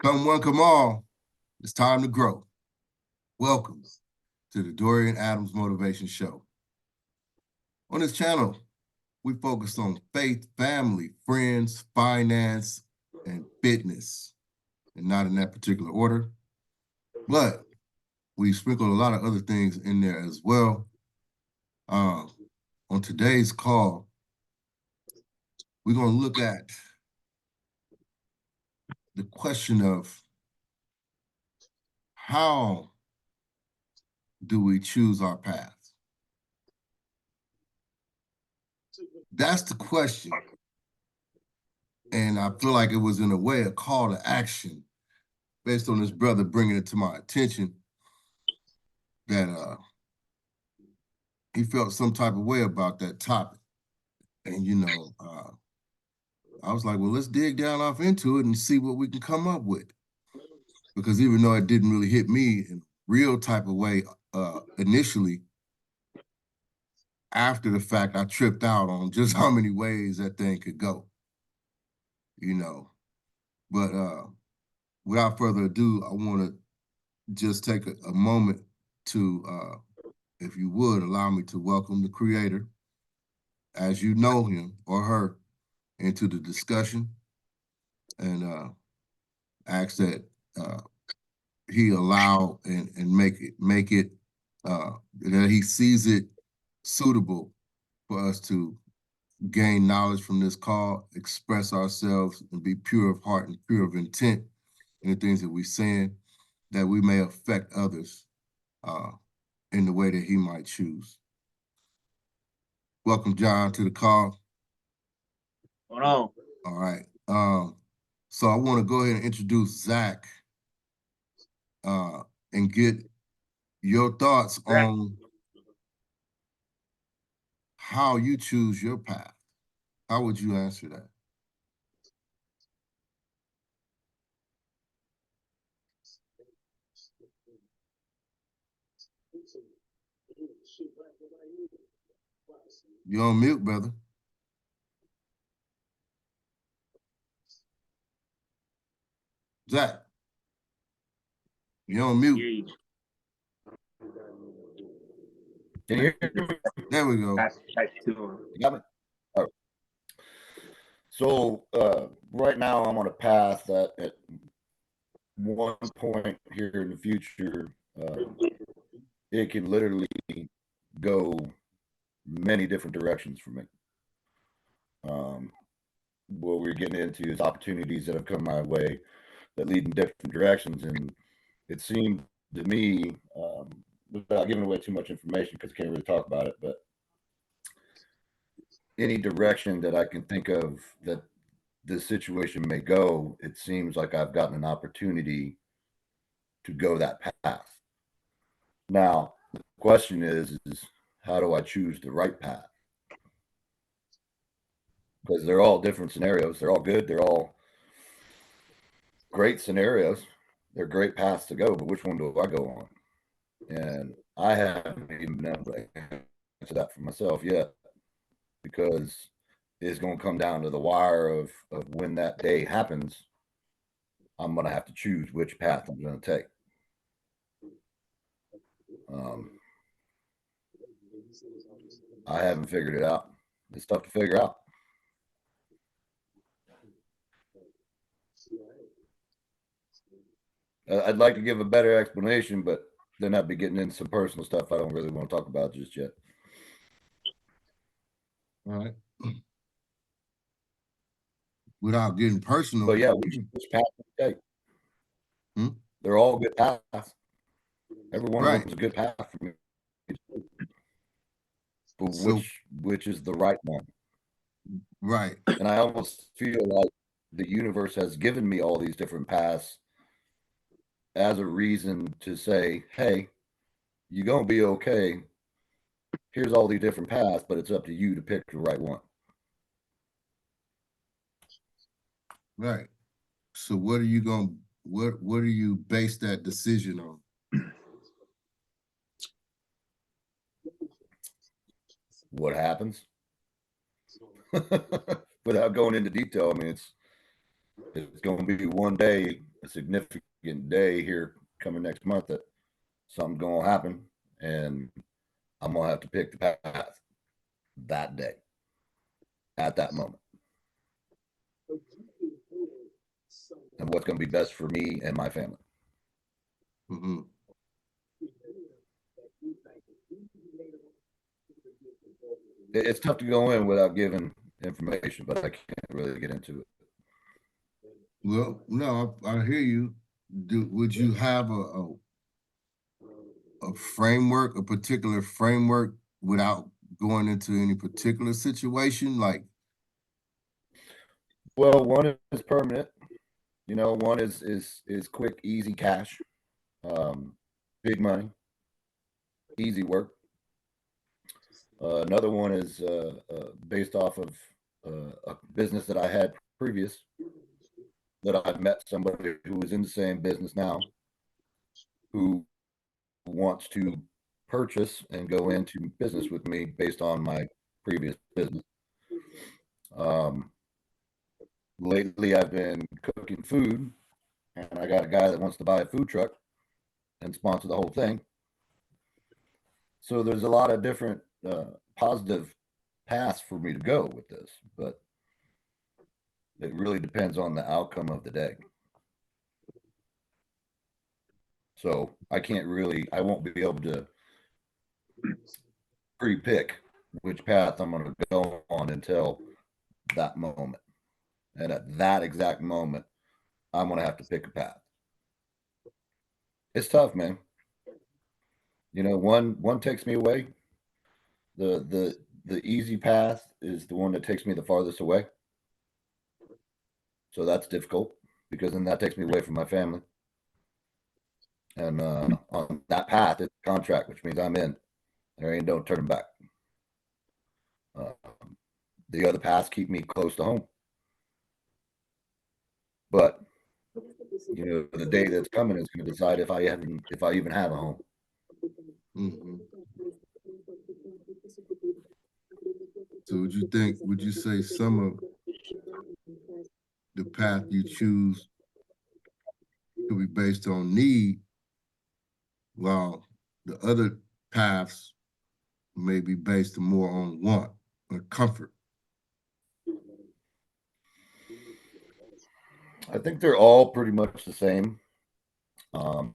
Come one, come all. It's time to grow. Welcome to the Dorian Adams Motivation Show. On this channel, we focus on faith, family, friends, finance, and fitness, and not in that particular order. But we sprinkle a lot of other things in there as well. On today's call, we're going to look at the question of how do we choose our path? That's the question. And I feel like it was, in a way, a call to action based on this brother bringing it to my attention that he felt some type of way about that topic. And, I was like, well, let's dig down off into it and see what we can come up with. Because even though it didn't really hit me in a real type of way initially, after the fact, I tripped out on just how many ways that thing could go, But without further ado, I want to just take a moment to, if you would, allow me to welcome the creator, as you know him or her, into the discussion, and ask that he allow and make it that he sees it suitable for us to gain knowledge from this call, express ourselves, and be pure of heart and pure of intent in the things that we're saying, that we may affect others in the way that he might choose. Welcome, John, to the call. Hold on. All right. So I want to go ahead and introduce Zach and get your thoughts on how you choose your path. How would you answer that? You're on mute, brother. Zach, you're on mute. Can you hear me? There we go. You got me? All right. So right now I'm on a path that at one point here in the future, it can literally go many different directions for me. What we're getting into is opportunities that have come my way that lead in different directions, and it seemed to me, without giving away too much information because I can't really talk about it, but any direction that I can think of that this situation may go, it seems like I've gotten an opportunity to go that path. Now, the question is how do I choose the right path? Because they're all different scenarios. They're all good. They're all great scenarios. They're great paths to go, but which one do I go on? And I haven't even been able to answer that for myself yet, because it's going to come down to the wire of when that day happens. I'm going to have to choose which path I'm going to take. I haven't figured it out. It's tough to figure out. I'd like to give a better explanation, but then I'd be getting into some personal stuff I don't really want to talk about just yet. All right. Without getting personal. But yeah, which path to take? They're all good paths. Every one of them is a good path for me. But so, which is the right one? Right. And I almost feel like the universe has given me all these different paths as a reason to say, hey, you're going to be okay. Here's all these different paths, but it's up to you to pick the right one. Right. So what are you going, what do you base that decision on? What happens? without going into detail, I mean, it's going to be one day, a significant day here coming next month that something's going to happen, and I'm going to have to pick the path that day, at that moment, and what's going to be best for me and my family. Mm-hmm. It's tough to go in without giving information, but I can't really get into it. Well, no, I hear you. Would you have a framework, a particular framework, without going into any particular situation? Like, Well, one is permanent. You know, one is quick, easy cash, big money, easy work. Another one is based off of a business that I had previous, that I've met somebody who is in the same business now, who wants to purchase and go into business with me based on my previous business. Lately, I've been cooking food, and I got a guy that wants to buy a food truck and sponsor the whole thing. So there's a lot of different positive paths for me to go with this, but it really depends on the outcome of the day. So I won't be able to pre-pick which path I'm going to go on until that moment. And at that exact moment, I'm going to have to pick a path. It's tough, man. You know, one takes me away. The easy path is the one that takes me the farthest away. So that's difficult, because then that takes me away from my family. And on that path, it's a contract, which means I'm in. There ain't no turning back. The other paths keep me close to home. But you know, the day that's coming is going to decide if I even have a home. mm-hmm. So would you say some of the path you choose could be based on need, while the other paths may be based more on want or comfort? I think they're all pretty much the same. I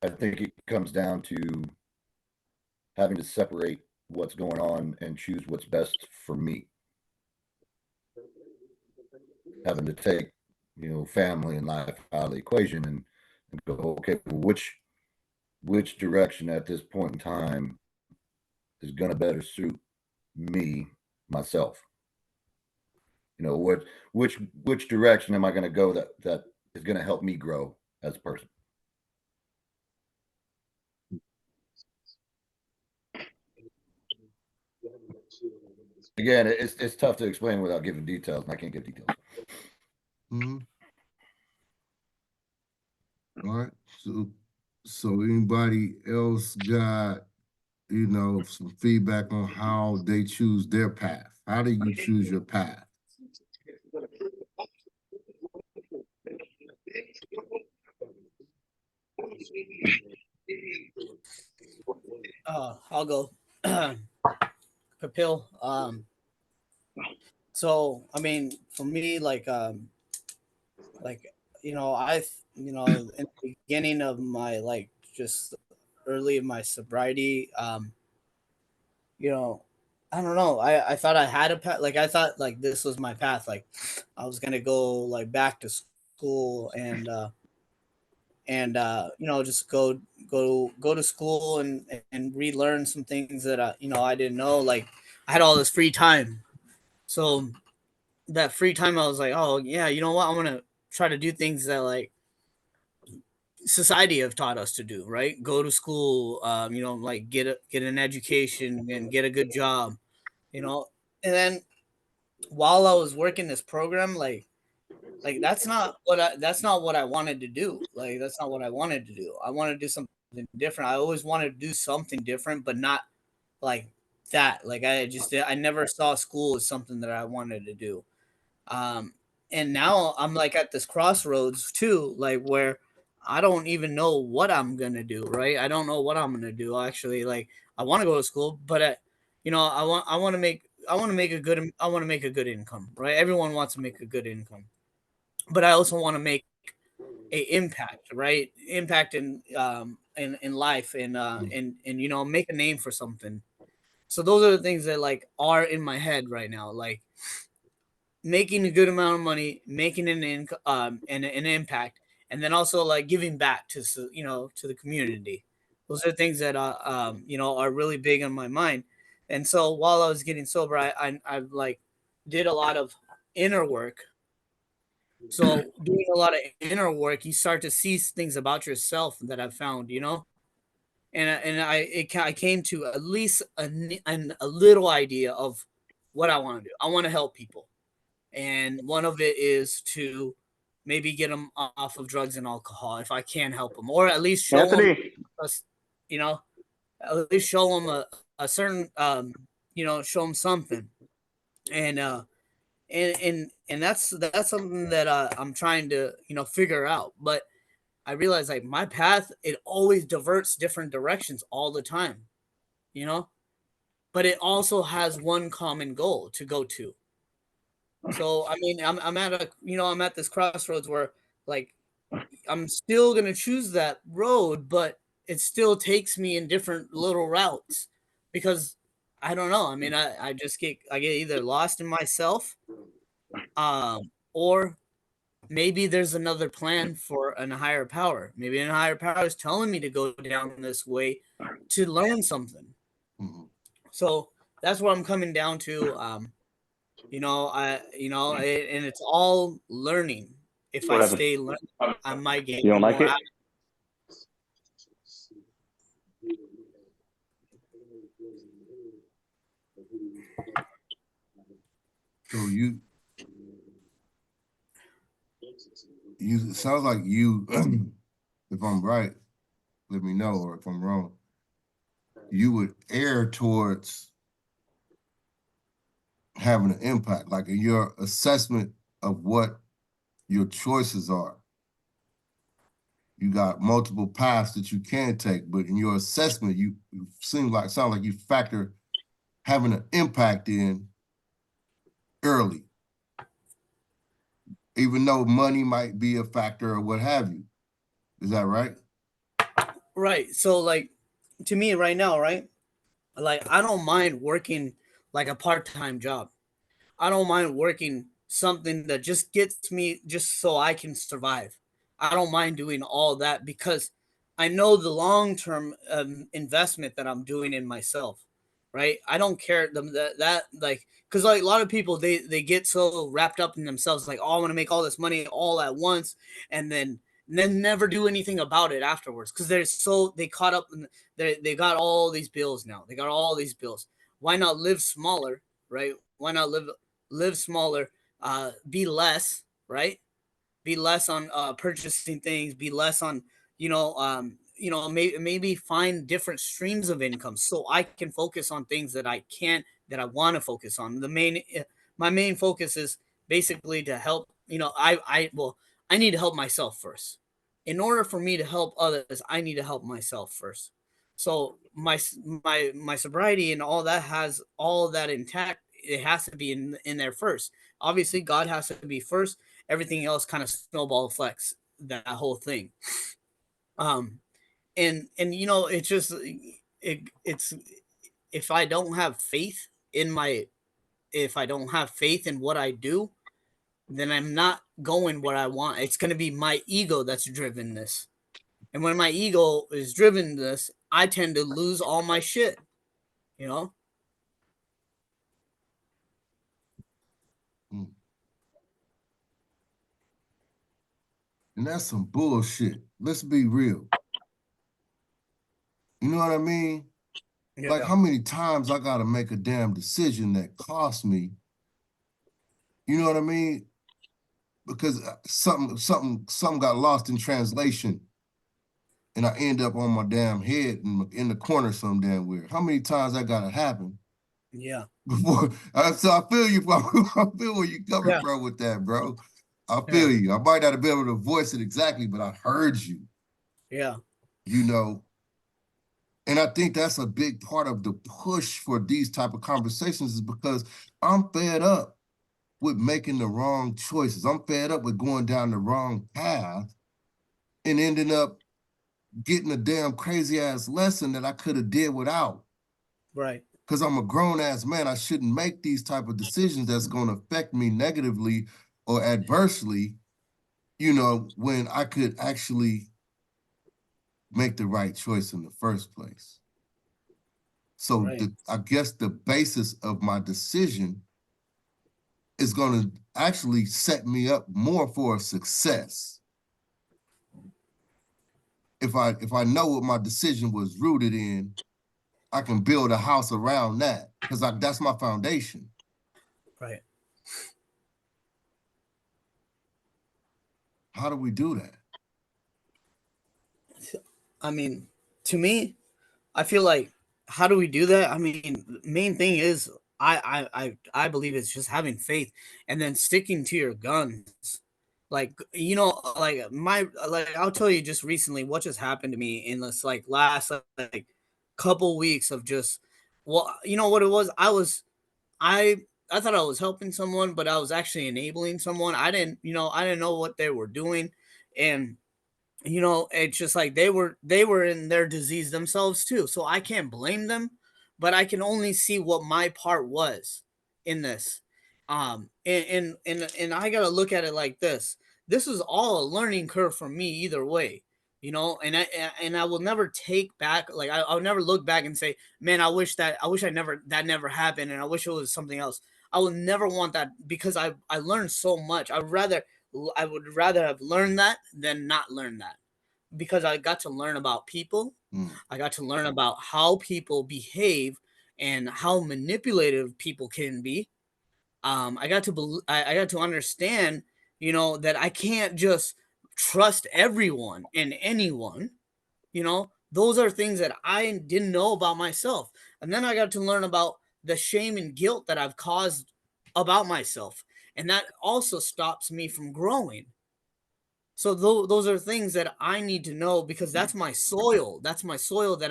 think it comes down to having to separate what's going on and choose what's best for me. Having to take, you know, family and life out of the equation and go, okay, which direction at this point in time is going to better suit me, myself? You know, which direction am I going to go that is going to help me grow as a person? Again, it's tough to explain without giving details, and I can't give details. Mm-hmm. All right. So anybody else got, you know, some feedback on how they choose their path? How do you choose your path? I'll go. Kapil. So I mean, for me, like in the beginning of my just early in my sobriety, you know, I don't know. I thought I had a path. Like I thought like this was my path. Like I was gonna go like back to school and just go to school and relearn some things that I didn't know. Like I had all this free time, so that free time I was like, oh yeah, you know what, I'm gonna try to do things that like society have taught us to do, right? Go to school, like get an education and get a good job, you know. And then while I was working this program, that's not what I wanted to do. Like that's not what I wanted to do. I wanted to do something different. I always wanted to do something different, but not like that. Like I never saw school as something that I wanted to do. Um, and now I'm like at this crossroads too, like where I don't even know what I'm gonna do. Right? I don't know what I'm gonna do. Actually, like I want to go to school, but I want to make a good income. Right? Everyone wants to make a good income, but I also want to make a impact, right? Impact in life and make a name for something. So those are the things that like are in my head right now, like making a good amount of money, making an income, and an impact, and then also like giving back to to the community. Those are things that are really big on my mind. And so while I was getting sober, I like did a lot of inner work. So doing a lot of inner work, you start to see things about yourself that I've found, I came to at least a little idea of what I want to do. I want to help people, and one of it is to maybe get them off of drugs and alcohol if I can help them, or at least show them, Anthony, you know, at least show them a certain, show them something, and that's something that I'm trying to figure out, but I realize like my path, it always diverts different directions all the time, you know, but it also has one common goal to go to. So I mean, I'm at I'm at this crossroads where like I'm still gonna choose that road, but it still takes me in different little routes because I don't know. I mean, I get either lost in myself, or maybe there's another plan for an higher power. Maybe a higher power is telling me to go down this way to learn something. Mhm. So that's what I'm coming down to. And it's all learning. If what I happened? stay learning, I might get You don't like more it? out. So it sounds like you, if I'm right, let me know, or if I'm wrong, you would err towards having an impact, like in your assessment of what your choices are. You got multiple paths that you can take, but in your assessment, you sound like you factor having an impact in early, even though money might be a factor or what have you. Is that right? Right. So like to me right now, right? Like I don't mind working like a part-time job. I don't mind working something that just gets me just so I can survive. I don't mind doing all that because I know the long-term investment that I'm doing in myself, right? I don't care that like because like a lot of people they get so wrapped up in themselves like, oh, I want to make all this money all at once, and then never do anything about it afterwards because they caught up in they got all these bills now. They got all these bills. Why not live smaller, right? Why not live smaller, be less, right? Be less on purchasing things, be less on, maybe find different streams of income so I can focus on things that I want to focus on. My main focus is basically to help, I need to help myself first. In order for me to help others, I need to help myself first. So my sobriety and all that has all that intact. It has to be in there first. Obviously, God has to be first. Everything else kind of snowball effects that whole thing. Um, and it's just it's if I don't have faith in my if I don't have faith in what I do, then I'm not going where I want. It's going to be my ego that's driven this. And when my ego is driven this, I tend to lose all my shit, you know? Mm. And that's some bullshit. Let's be real. You know what I mean? Like Yeah. how many times I gotta make a damn decision that costs me, you know what I mean? Because something got lost in translation and I end up on my damn head in the corner some damn weird. How many times that gotta happen Yeah. Before, so I feel you. I feel where you coming Yeah. from with that, bro. I Yeah. feel you. I might not have been able to voice it exactly, but I heard you. Yeah. You know, and I think that's a big part of the push for these type of conversations is because I'm fed up with making the wrong choices. I'm fed up with going down the wrong path and ending up getting a damn crazy ass lesson that I could have did without. Right. Because I'm a grown ass man, I shouldn't make these type of decisions that's going to affect me negatively or adversely, when I could actually make the right choice in the first place. So Right. I guess the basis of my decision is going to actually set me up more for success. If I know what my decision was rooted in, I can build a house around that because that's my foundation. Right. How do we do that? I mean, to me, I feel like, how do we do that? I mean, the main thing is I believe it's just having faith and then sticking to your guns. Like, I'll tell you just recently what just happened to me in this like last like couple weeks of just, well, you know what it was? I I thought I was helping someone, but I was actually enabling someone. I didn't know what they were doing. And it's just like they were in their disease themselves too, so I can't blame them, but I can only see what my part was in this. And I gotta look at it like this is all a learning curve for me either way. And I will never take back, like, I'll never look back and say, man, I wish I never happened, and I wish it was something else. I will never want that, because I learned so much. I would rather have learned that than not learn that, because I got to learn about people. Mm. I got to learn about how people behave and how manipulative people can be. I got to understand, that I can't just trust everyone and anyone. Those are things that I didn't know about myself. And then I got to learn about the shame and guilt that I've caused about myself. And that also stops me from growing. So those are things that I need to know, because that's my soil. That's my soil that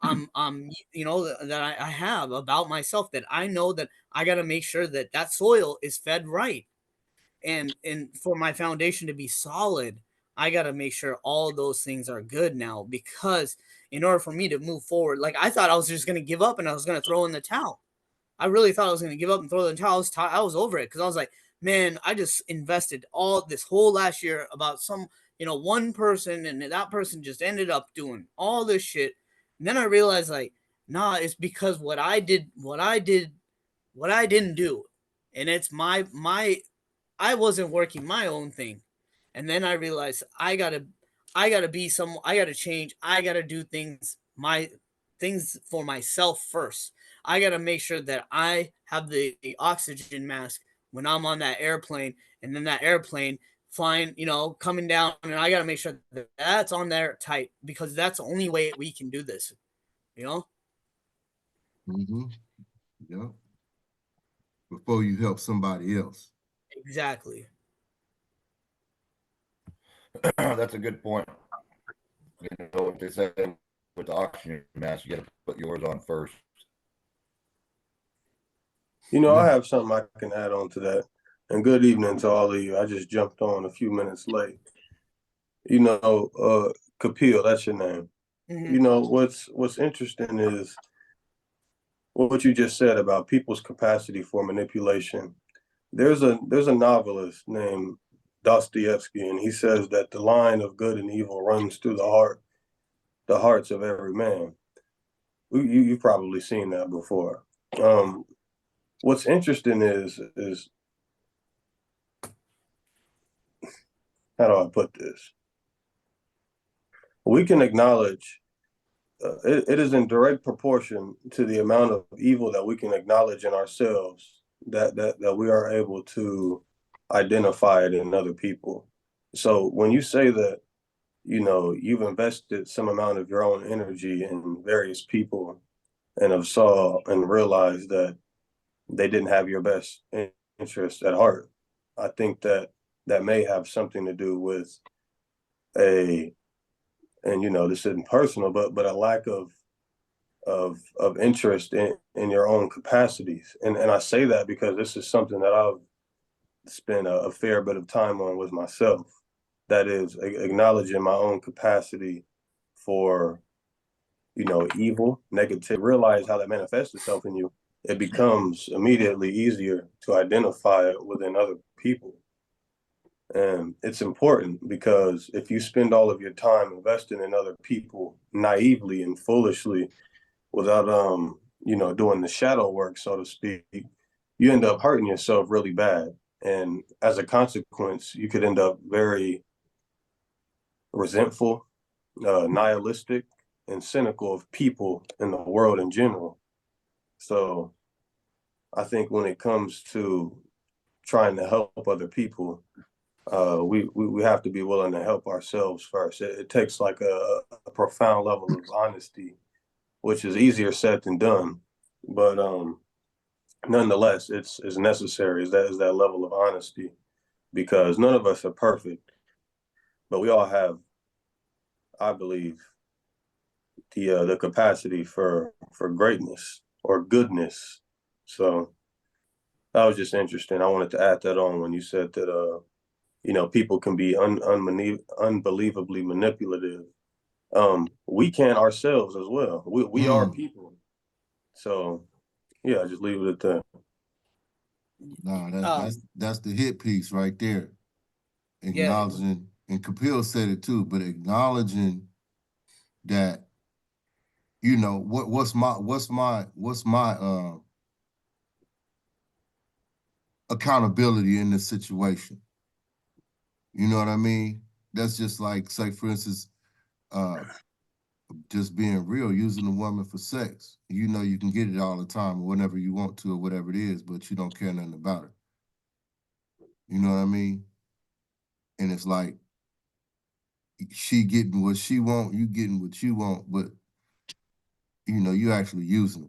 that I have about myself, that I know that I got to make sure that that soil is fed right. And for my foundation to be solid, I got to make sure all those things are good now, because in order for me to move forward, like, I thought I was just going to give up and I was going to throw in the towel. I really thought I was going to give up and throw in the towel. I was over it, because I was like, man, I just invested all this whole last year about one person, and that person just ended up doing all this shit. And then I realized, like, nah, it's because what I didn't do. And it's I wasn't working my own thing. And then I realized I gotta change. I gotta do things for myself first. I gotta make sure that I have the oxygen mask when I'm on that airplane, and then that airplane flying, coming down, and I gotta make sure that that's on there tight, because that's the only way we can do this, you know? Mm-hmm. Yeah. Before you help somebody else. Exactly. That's a good point. What they say with the oxygen mask, you got to put yours on first. I have something I can add on to that. And good evening to all of you. I just jumped on a few minutes late. Kapil, that's your name. Mm-hmm. What's interesting is what you just said about people's capacity for manipulation. There's a novelist named Dostoevsky, and he says that the line of good and evil runs through the hearts of every man. You've probably seen that before. What's interesting is how do I put this? We can acknowledge it is in direct proportion to the amount of evil that we can acknowledge in ourselves that we are able to identify it in other people. So when you say that, you've invested some amount of your own energy in various people, and have saw and realized that they didn't have your best interest at heart. I think that that may have something to do with a, and this isn't personal, but a lack of interest in your own capacities. And I say that because this is something that I've spent a fair bit of time on with myself. That is acknowledging my own capacity for, evil, negative, realize how that manifests itself in you. It becomes immediately easier to identify it within other people. And it's important because if you spend all of your time investing in other people naively and foolishly without doing the shadow work, so to speak, you end up hurting yourself really bad. And as a consequence, you could end up very resentful, nihilistic, and cynical of people in the world in general. So I think when it comes to trying to help other people, we have to be willing to help ourselves first. It takes like a profound level of honesty, which is easier said than done. But nonetheless, it's necessary. Is that level of honesty, because none of us are perfect, but we all have, I believe, the capacity for greatness or goodness. So that was just interesting. I wanted to add that on when you said that people can be unbelievably manipulative. We can ourselves as well. We are people. So yeah, just leave it at that. No, Um, that's the hit piece right there. yeah, Acknowledging, and Kapil said it too, but acknowledging that, what's my accountability in this situation. You know what I mean? That's just like, say, for instance, uh, just being real, using a woman for sex. You know you can get it all the time or whenever you want to or whatever it is, but you don't care nothing about it. You know what I mean? And it's like she getting what she want, you getting what you want, but you actually using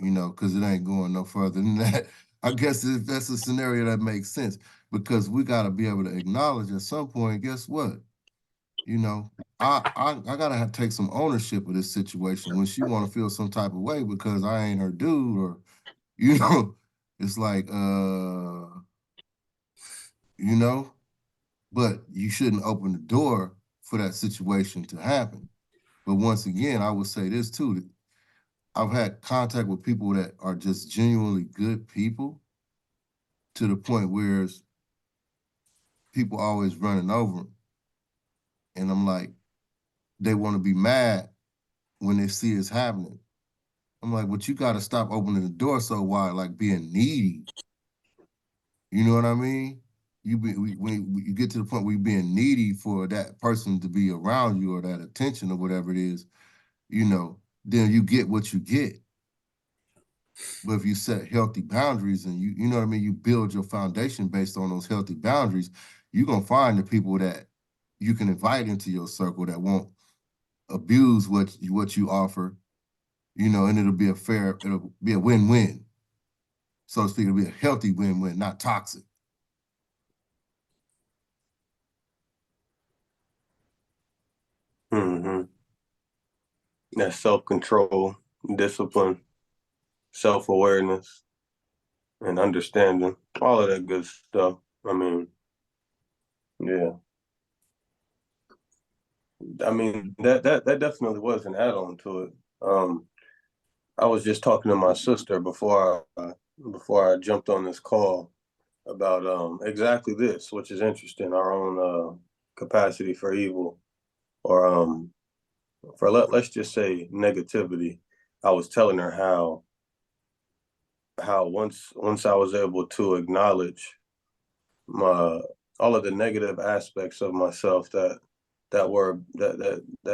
them. Because it ain't going no further than that. I guess if that's a scenario that makes sense, because we got to be able to acknowledge at some point, guess what? I gotta have to take some ownership of this situation when she want to feel some type of way because I ain't her dude, or you know, it's like you know, but you shouldn't open the door for that situation to happen. But once again, I would say this too. That I've had contact with people that are just genuinely good people to the point where people always running over them. And I'm like, they want to be mad when they see it's happening. I'm like, but you got to stop opening the door so wide, like being needy. You know what I mean? When you get to the point where you're being needy for that person to be around you or that attention or whatever it is, then you get what you get. But if you set healthy boundaries and you know what I mean, you build your foundation based on those healthy boundaries, you're gonna find the people that you can invite into your circle that won't abuse what you offer, and it'll be a win-win, so to speak. It'll be a healthy win-win, not toxic. Mm-hmm. That's self-control, discipline, self-awareness, and understanding. All of that good stuff. I mean, yeah. I mean, that definitely was an add-on to it. I was just talking to my sister before I jumped on this call about exactly this, which is interesting, our own capacity for evil, or for let's just say negativity. I was telling her how once I was able to acknowledge my all of the negative aspects of myself that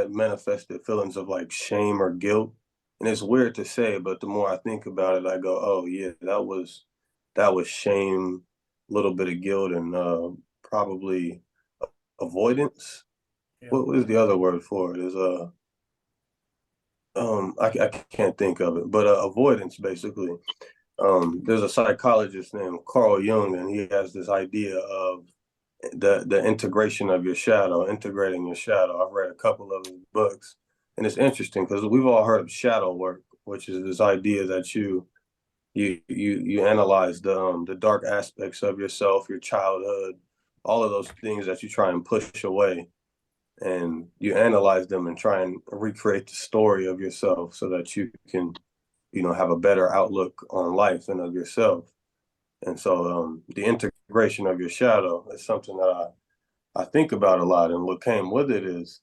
manifested feelings of like shame or guilt. And it's weird to say, but the more I think about it, I go, oh yeah, that was shame, a little bit of guilt, and probably avoidance. yeah, What was the other word for it? Is I can't think of it, but avoidance basically. There's a psychologist named Carl Jung, and he has this idea of the integration of your shadow, integrating your shadow. I've read a couple of his books, and it's interesting because we've all heard of shadow work, which is this idea that you analyze the dark aspects of yourself, your childhood, all of those things that you try and push away, and you analyze them and try and recreate the story of yourself so that you can, have a better outlook on life and of yourself. And so the integration of your shadow is something that I think about a lot. And what came with it is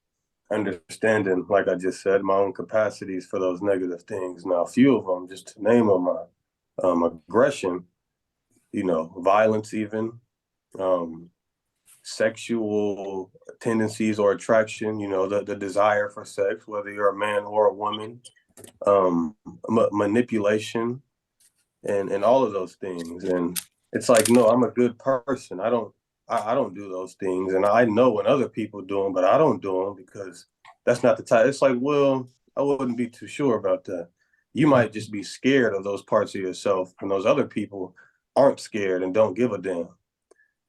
understanding, like I just said, my own capacities for those negative things. Now, a few of them, just to name them, are aggression, violence, even um, sexual tendencies or attraction, the desire for sex, whether you're a man or a woman, manipulation, and all of those things. And it's like, no, I'm a good person. I don't do those things. And I know when other people do them, but I don't do them because that's not the type. It's like, well, I wouldn't be too sure about that. You might just be scared of those parts of yourself, and those other people aren't scared and don't give a damn.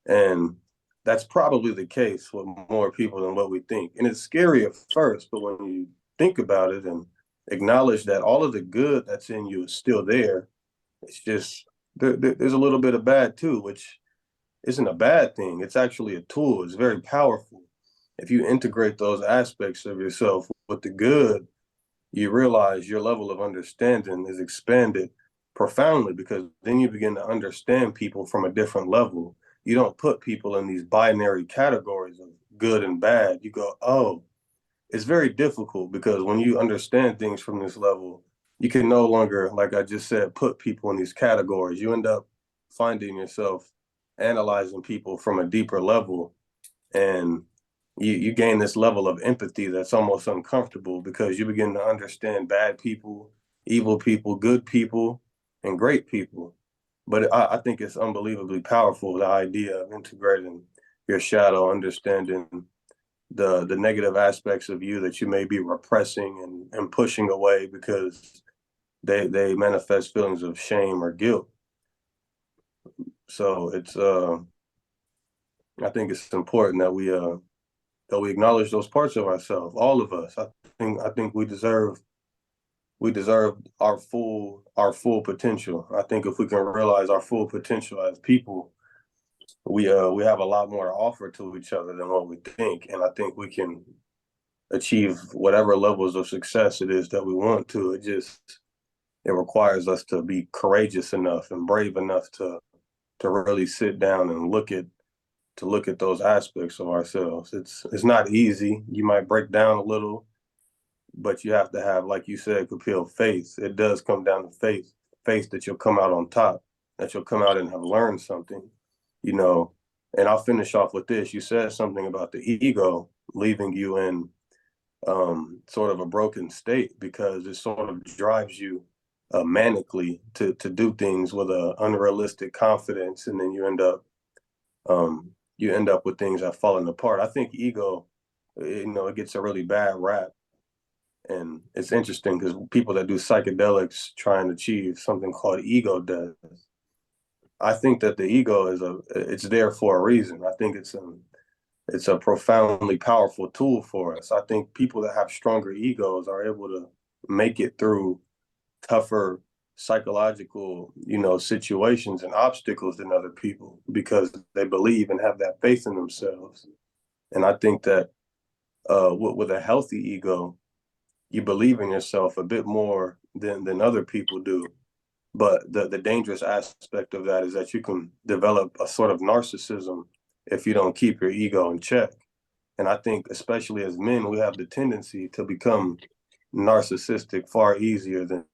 And that's probably the case with more people than what we think. And it's scary at first, but when you think about it and acknowledge that all of the good that's in you is still there, it's just there's a little bit of bad too, which isn't a bad thing. It's actually a tool. It's very powerful. If you integrate those aspects of yourself with the good, you realize your level of understanding is expanded profoundly, because then you begin to understand people from a different level. You don't put people in these binary categories of good and bad. You go, oh, it's very difficult because when you understand things from this level, you can no longer, like I just said, put people in these categories. You end up finding yourself analyzing people from a deeper level, and you gain this level of empathy that's almost uncomfortable because you begin to understand bad people, evil people, good people, and great people. But I think it's unbelievably powerful, the idea of integrating your shadow, understanding the negative aspects of you that you may be repressing and pushing away because they manifest feelings of shame or guilt. So it's I think it's important that we acknowledge those parts of ourselves, all of us. I think we deserve our full potential. I think if we can realize our full potential as people, we have a lot more to offer to each other than what we think. And I think we can achieve whatever levels of success it is that we want to. It requires us to be courageous enough and brave enough to really sit down and look at those aspects of ourselves. It's not easy. You might break down a little, but you have to have, like you said, Kapil, faith. It does come down to faith that you'll come out on top, that you'll come out and have learned something, you know. And I'll finish off with this. You said something about the ego leaving you in sort of a broken state because it sort of drives you manically to do things with an unrealistic confidence, and then you end up with things that are falling apart. I think ego, it gets a really bad rap, and it's interesting because people that do psychedelics try and achieve something called ego death. I think that the ego it's there for a reason. I think it's a profoundly powerful tool for us. I think people that have stronger egos are able to make it through tougher psychological, situations and obstacles than other people because they believe and have that faith in themselves. And I think that with a healthy ego, you believe in yourself a bit more than other people do. But the dangerous aspect of that is that you can develop a sort of narcissism if you don't keep your ego in check. And I think, especially as men, we have the tendency to become narcissistic far easier than,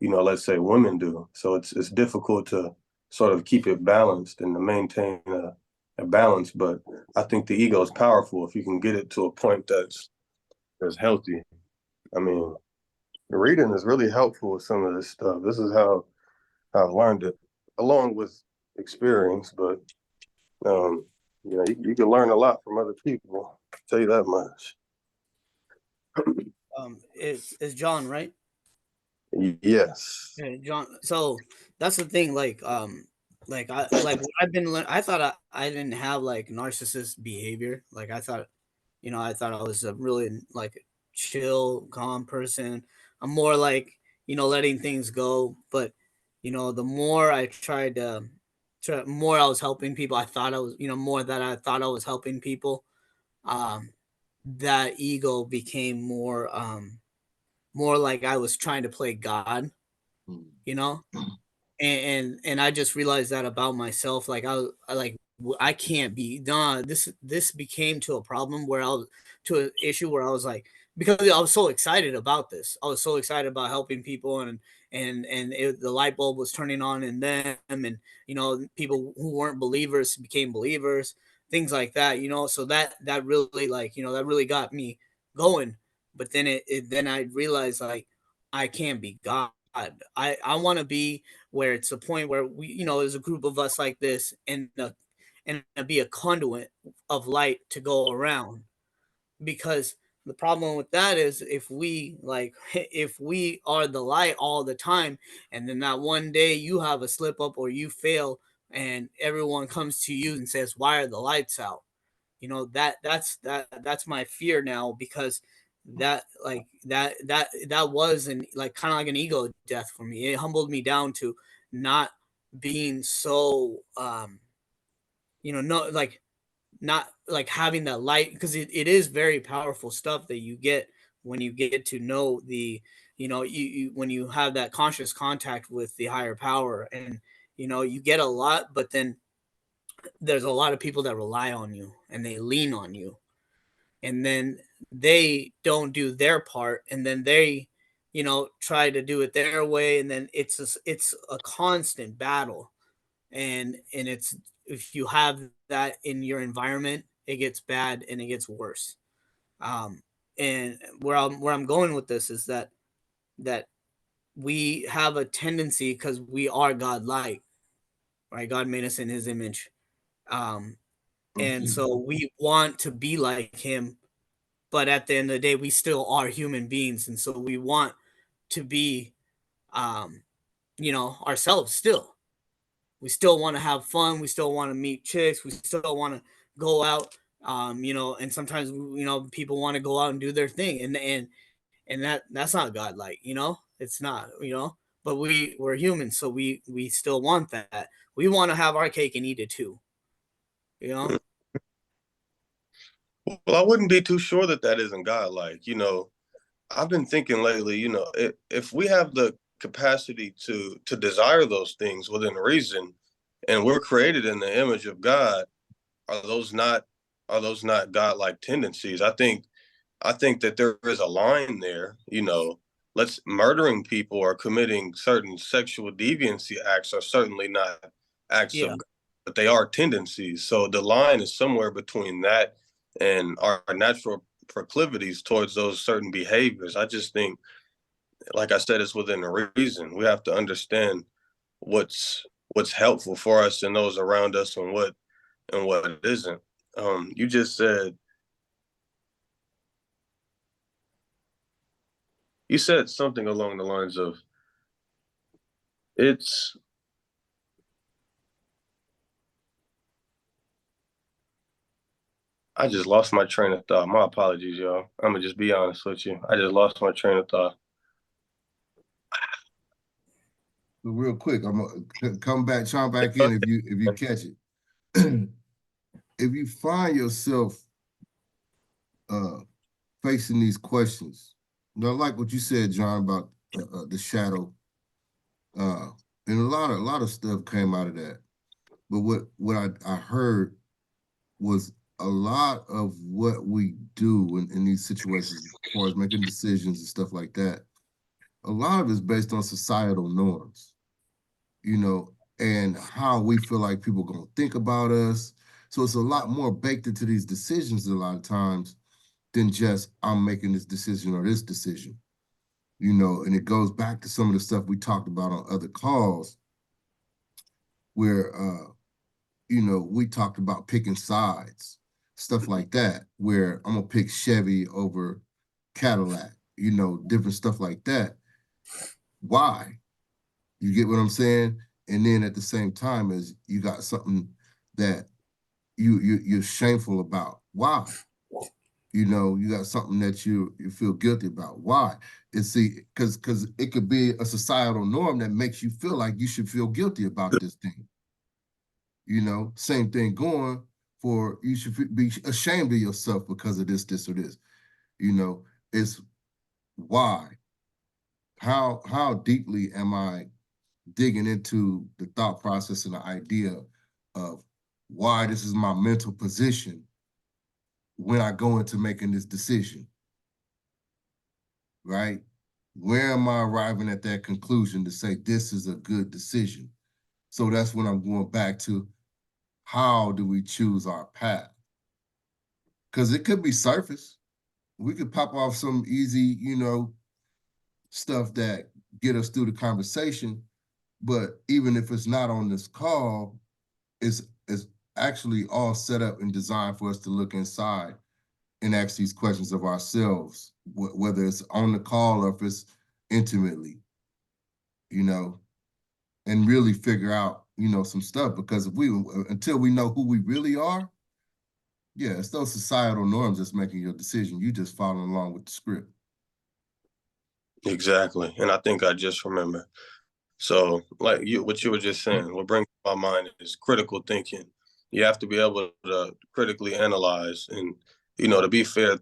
let's say women do. So it's difficult to sort of keep it balanced and to maintain a balance. But I think the ego is powerful if you can get it to a point that's healthy. I mean, reading is really helpful with some of this stuff. This is how I've learned it, along with experience. But you can learn a lot from other people. I'll tell you that much. Is John, right? Yes. Yeah, John. So that's the thing. Like what I've been. I thought I didn't have like narcissist behavior. Like I thought, I thought I was a really like chill, calm person. I'm more like letting things go. But the more I tried to, more I was helping people. I thought I was, more that I thought I was helping people. Um, that ego became more like I was trying to play God. Mm. You know, and I just realized that about myself. Like I can't be done. This became to a problem where I was to an issue where I was like, because I was so excited about this. I was so excited about helping people, and the light bulb was turning on in them, and people who weren't believers became believers, things like that. So that really that really got me going. But then then I realized like I can't be God. I want to be where it's a point where we, there's a group of us like this, and be a conduit of light to go around. Because the problem with that is if we if we are the light all the time, and then that one day you have a slip up or you fail, and everyone comes to you and says, "Why are the lights out?" That's my fear now, because that was an like kind of like an ego death for me. It humbled me down to not being so no, like not like having that light, because it is very powerful stuff that you get when you get to know the you when you have that conscious contact with the higher power. And you get a lot, but then there's a lot of people that rely on you and they lean on you, and then they don't do their part, and then they try to do it their way, and then it's a constant battle. And it's, if you have that in your environment, it gets bad and it gets worse. um and where I'm going with this is that we have a tendency, because we are God like, right? God made us in his image. um and so we want to be like him, but at the end of the day we still are human beings, and so we want to be um ourselves still. We still want to have fun, we still want to meet chicks, we still want to go out. And sometimes people want to go out and do their thing, and that's not godlike. It's not. But we're human, so we still want that. We want to have our cake and eat it too. you know Well, I wouldn't be too sure that that isn't godlike. I've been thinking lately, if we have the capacity to desire those things within reason, and we're created in the image of God, are those not godlike tendencies? I think that there is a line there. Let's murdering people or committing certain sexual deviancy acts are certainly not acts of yeah God, but they are tendencies. So the line is somewhere between that and our natural proclivities towards those certain behaviors. I just think, like I said, it's within reason. We have to understand what's helpful for us and those around us, and what isn't. You just said something along the lines of it's I just lost my train of thought. My apologies, y'all. I'm gonna just be honest with you. I just lost my train of thought. Real quick, I'm gonna come back, chime back in if you catch it. If you find yourself uh facing these questions, I like what you said, John, about the shadow. And a lot of stuff came out of that. But what I heard was a lot of what we do in these situations, as far as making decisions and stuff like that, a lot of it is based on societal norms, and how we feel like people are gonna think about us. So it's a lot more baked into these decisions a lot of times than just I'm making this decision or this decision, and it goes back to some of the stuff we talked about on other calls where we talked about picking sides, stuff like that, where I'm gonna pick Chevy over Cadillac, you know, different stuff like that. Why? You get what I'm saying? And then at the same time as you got something that you're shameful about. Why? You know, you got something that you feel guilty about. Why? And see, because it could be a societal norm that makes you feel like you should feel guilty about this thing. You know, same thing going for you should be ashamed of yourself because of this, or this. You know, it's why. How deeply am I digging into the thought process and the idea of why this is my mental position when I go into making this decision, right? Where am I arriving at that conclusion to say this is a good decision? So that's when I'm going back to how do we choose our path? Because it could be surface. We could pop off some easy, you know, stuff that get us through the conversation. But even if it's not on this call, it's actually all set up and designed for us to look inside and ask these questions of ourselves, whether it's on the call or if it's intimately, you know, and really figure out, you know, some stuff. Because if until we know who we really are, yeah, it's those societal norms that's making your decision. You just following along with the script. Exactly. And I think I just remember. So, like what you were just saying, what brings to my mind is critical thinking. You have to be able to critically analyze. And, you know, to be fair,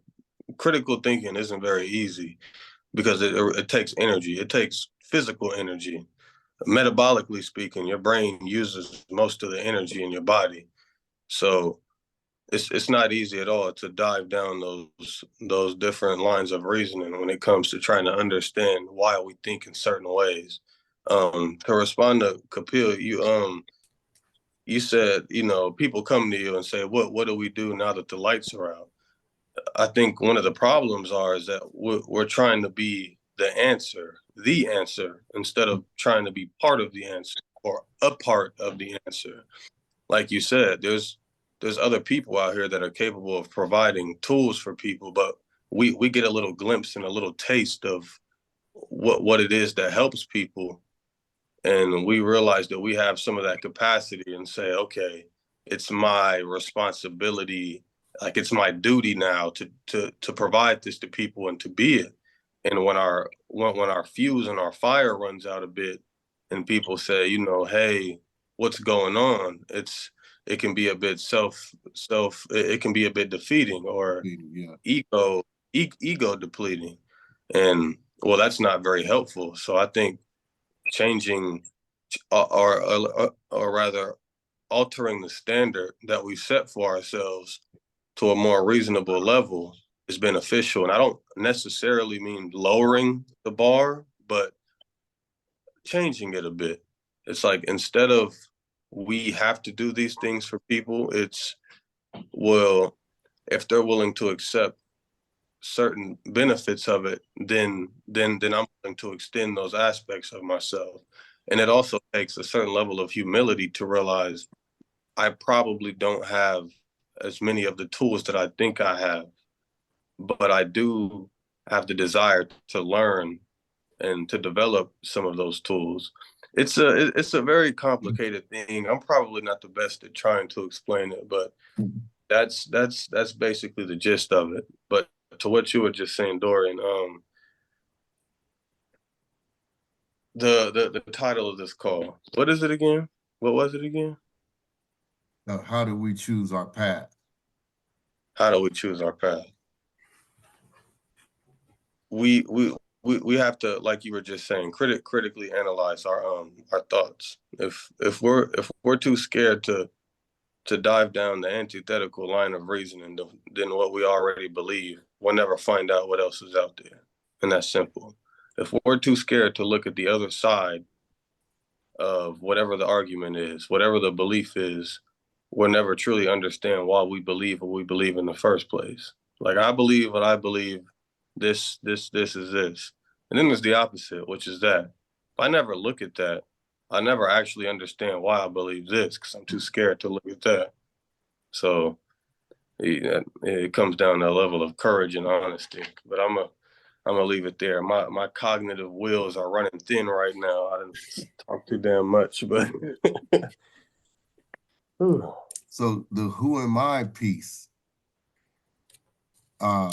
critical thinking isn't very easy because it takes energy. It takes physical energy. Metabolically speaking, your brain uses most of the energy in your body. So it's not easy at all to dive down those different lines of reasoning when it comes to trying to understand why we think in certain ways. To respond to Kapil, you said, you know, people come to you and say, what do we do now that the lights are out? I think one of the problems is that we're trying to be the answer, instead of trying to be part of the answer or a part of the answer. Like you said, there's other people out here that are capable of providing tools for people, but we get a little glimpse and a little taste of what it is that helps people, and we realize that we have some of that capacity and say, okay, it's my responsibility, like it's my duty now to provide this to people and to be it. And when our fuse and our fire runs out a bit and people say, you know, hey, what's going on, it can be a bit it can be a bit defeating or Yeah. ego depleting. And well, that's not very helpful. So I think changing or rather altering the standard that we set for ourselves to a more reasonable level is beneficial. And I don't necessarily mean lowering the bar, but changing it a bit. It's like, instead of we have to do these things for people, it's, well, if they're willing to accept certain benefits of it, then I'm willing to extend those aspects of myself. And it also takes a certain level of humility to realize I probably don't have as many of the tools that I think I have, but I do have the desire to learn and to develop some of those tools. It's a very complicated thing. I'm probably not the best at trying to explain it, but that's basically the gist of it. But to what you were just saying, Dorian, the title of this call, what is it again? What was it again? How do we choose our path? How do we choose our path? We have to, like you were just saying, critically analyze our thoughts. If we're too scared to dive down the antithetical line of reasoning than what we already believe, we'll never find out what else is out there. And that's simple. If we're too scared to look at the other side of whatever the argument is, whatever the belief is, we'll never truly understand why we believe what we believe in the first place. Like, I believe what I believe, this is this. And then there's the opposite, which is that. If I never look at that, I never actually understand why I believe this, because I'm too scared to look at that. So it comes down to a level of courage and honesty. But I'm I'm gonna leave it there. My cognitive wheels are running thin right now. I didn't talk too damn much, but So the who am I piece, I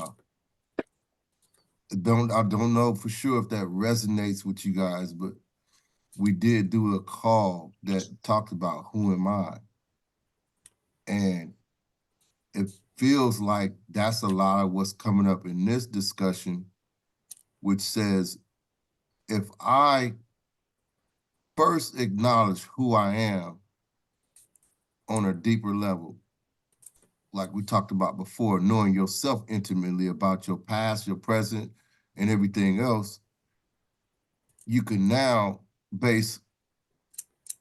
don't know for sure if that resonates with you guys, but we did do a call that talked about who am I. And it feels like that's a lot of what's coming up in this discussion, which says, if I first acknowledge who I am on a deeper level, like we talked about before, knowing yourself intimately about your past, your present, and everything else, you can now base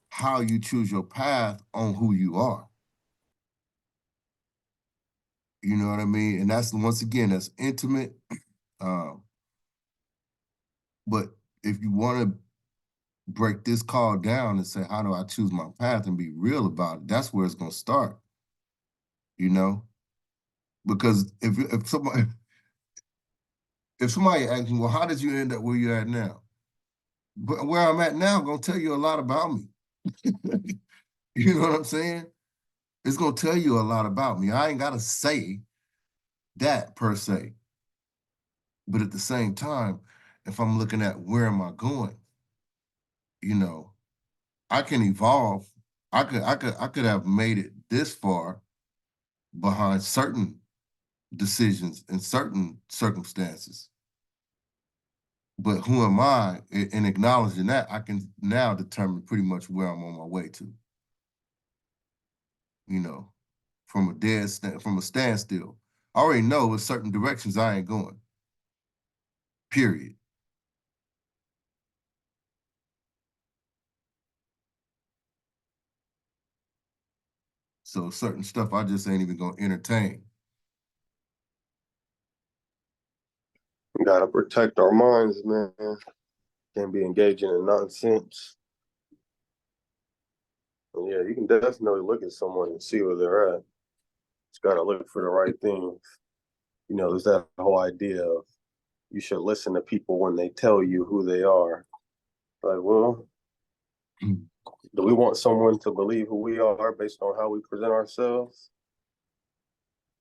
how you choose your path on who you are. You know what I mean? And that's, once again, that's intimate. But if you want to break this call down and say, how do I choose my path, and be real about it, that's where it's going to start, you know? Because if somebody asks me, well, how did you end up where you're at now? But where I'm at now, I'm going to tell you a lot about me. You know what I'm saying? It's going to tell you a lot about me. I ain't got to say that per se. But at the same time, if I'm looking at where am I going, you know, I can evolve. I could have made it this far behind certain decisions in certain circumstances. But who am I? In acknowledging that, I can now determine pretty much where I'm on my way to. You know, from a standstill. I already know in certain directions I ain't going. Period. So certain stuff I just ain't even gonna entertain. we gotta protect our minds, man. Can't be engaging in nonsense. And yeah, you can definitely look at someone and see where they're at. Just gotta look for the right things. You know, there's that whole idea of you should listen to people when they tell you who they are. Like, well, do we want someone to believe who we are based on how we present ourselves?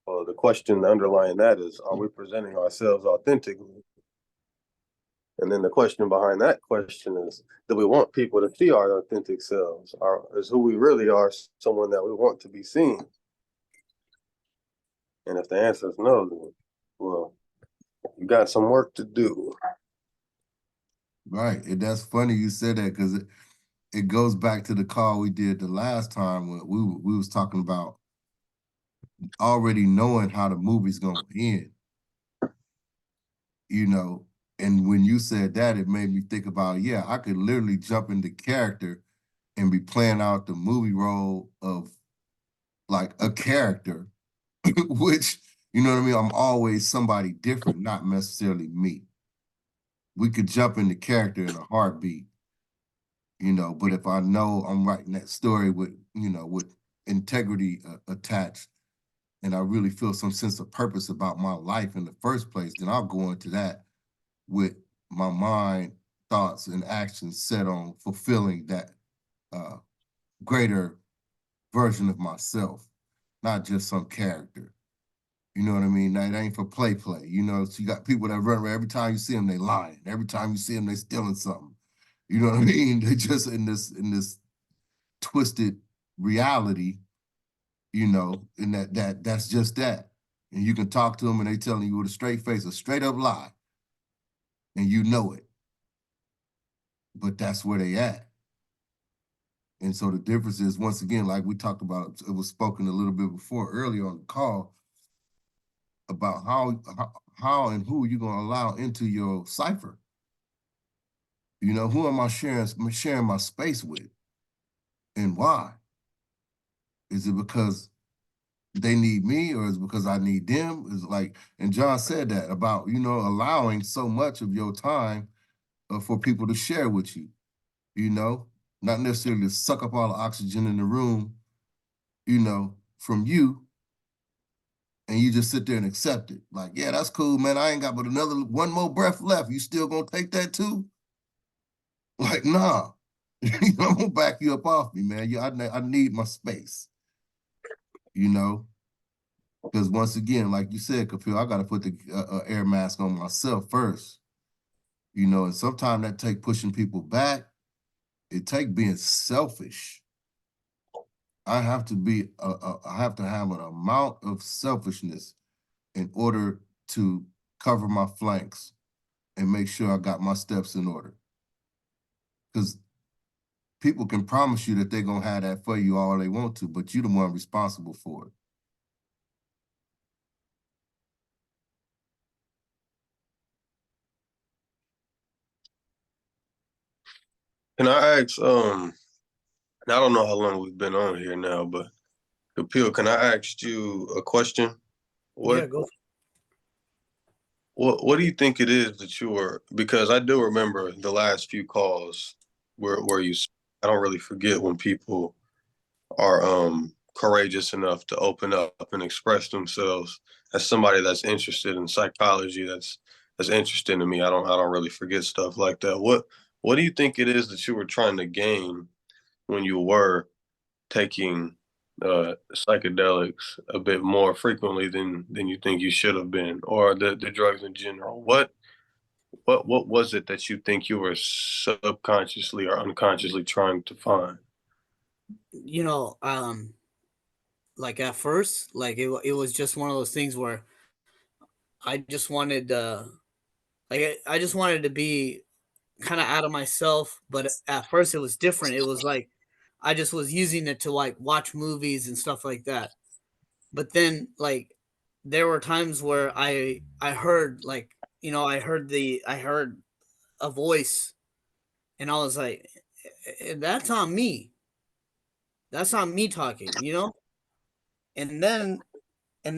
Well, the question underlying that is, are we presenting ourselves authentically? And then the question behind that question is, do we want people to see our authentic selves? Is who we really are someone that we want to be seen? And if the answer is no, then, well, you got some work to do. Right. And that's funny you said that, because it goes back to the call we did the last time when we was talking about already knowing how the movie's gonna end. You know, and when you said that, it made me think about, yeah, I could literally jump into character and be playing out the movie role of like a character, which, you know what I mean? I'm always somebody different, not necessarily me. We could jump into character in a heartbeat, you know, but if I know I'm writing that story with, you know, with integrity attached, and I really feel some sense of purpose about my life in the first place, then I'll go into that with my mind, thoughts, and actions set on fulfilling that greater version of myself, not just some character. You know what I mean? That ain't for play. You know, so you got people that run around, every time you see them, they lying. Every time you see them, they stealing something. You know what I mean? They just in this twisted reality, you know, and that's just that. And you can talk to them and they telling you with a straight face, a straight up lie. And you know it. But that's where they at. And so the difference is, once again, like we talked about, it was spoken a little bit before earlier on the call, about how and who you're gonna allow into your cipher. You know, who am I sharing my space with, and why? Is it because they need me, or is it because I need them? Is like, and John said that about, you know, allowing so much of your time for people to share with you. You know, not necessarily to suck up all the oxygen in the room, you know, from you, and you just sit there and accept it. Like, yeah, that's cool, man. I ain't got but one more breath left. You still gonna take that too? Like, nah. I'm gonna back you up off me, man. I need my space, because once again, like you said, Kapil, I gotta put the air mask on myself first, and sometimes that take pushing people back. It take being selfish. I have to have an amount of selfishness in order to cover my flanks and make sure I got my steps in order. Because people can promise you that they're gonna have that for you all they want to, but you're the one responsible for it. Can I ask, and I don't know how long we've been on here now, but Kapil, can I ask you a question? Yeah, go. What do you think it is that you were, because I do remember the last few calls where you, I don't really forget when people are courageous enough to open up and express themselves. As somebody that's interested in psychology, that's interesting to me. I don't really forget stuff like that. What do you think it is that you were trying to gain when you were taking psychedelics a bit more frequently than you think you should have been, or the drugs in general? What was it that you think you were subconsciously or unconsciously trying to find? Like at first, like it was just one of those things where I just wanted I just wanted to be kind of out of myself, but at first it was different. It was like I just was using it to like watch movies and stuff like that. But then like there were times where I heard like, I heard a voice, and I was like, That's on me. That's on me talking." And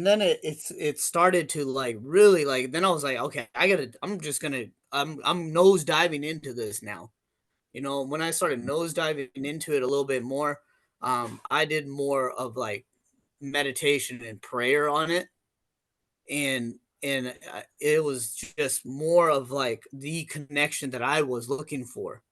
then it started to like really like, then I was like, okay, I'm nose diving into this now. When I started nose diving into it a little bit more, I did more of like meditation and prayer on it, and it was just more of like the connection that I was looking for,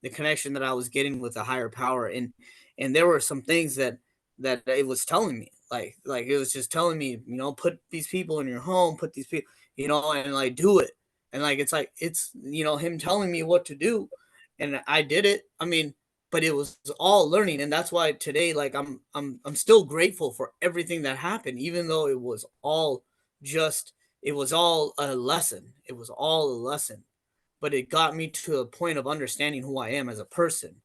the connection that I was getting with a higher power. And there were some things that it was telling me, like it was just telling me, put these people in your home, put these people, and like do it. And like it's him telling me what to do, and I did it. I mean, but it was all learning, and that's why today, like I'm still grateful for everything that happened, even though just it was all a lesson. It was all a lesson, but it got me to a point of understanding who I am as a person,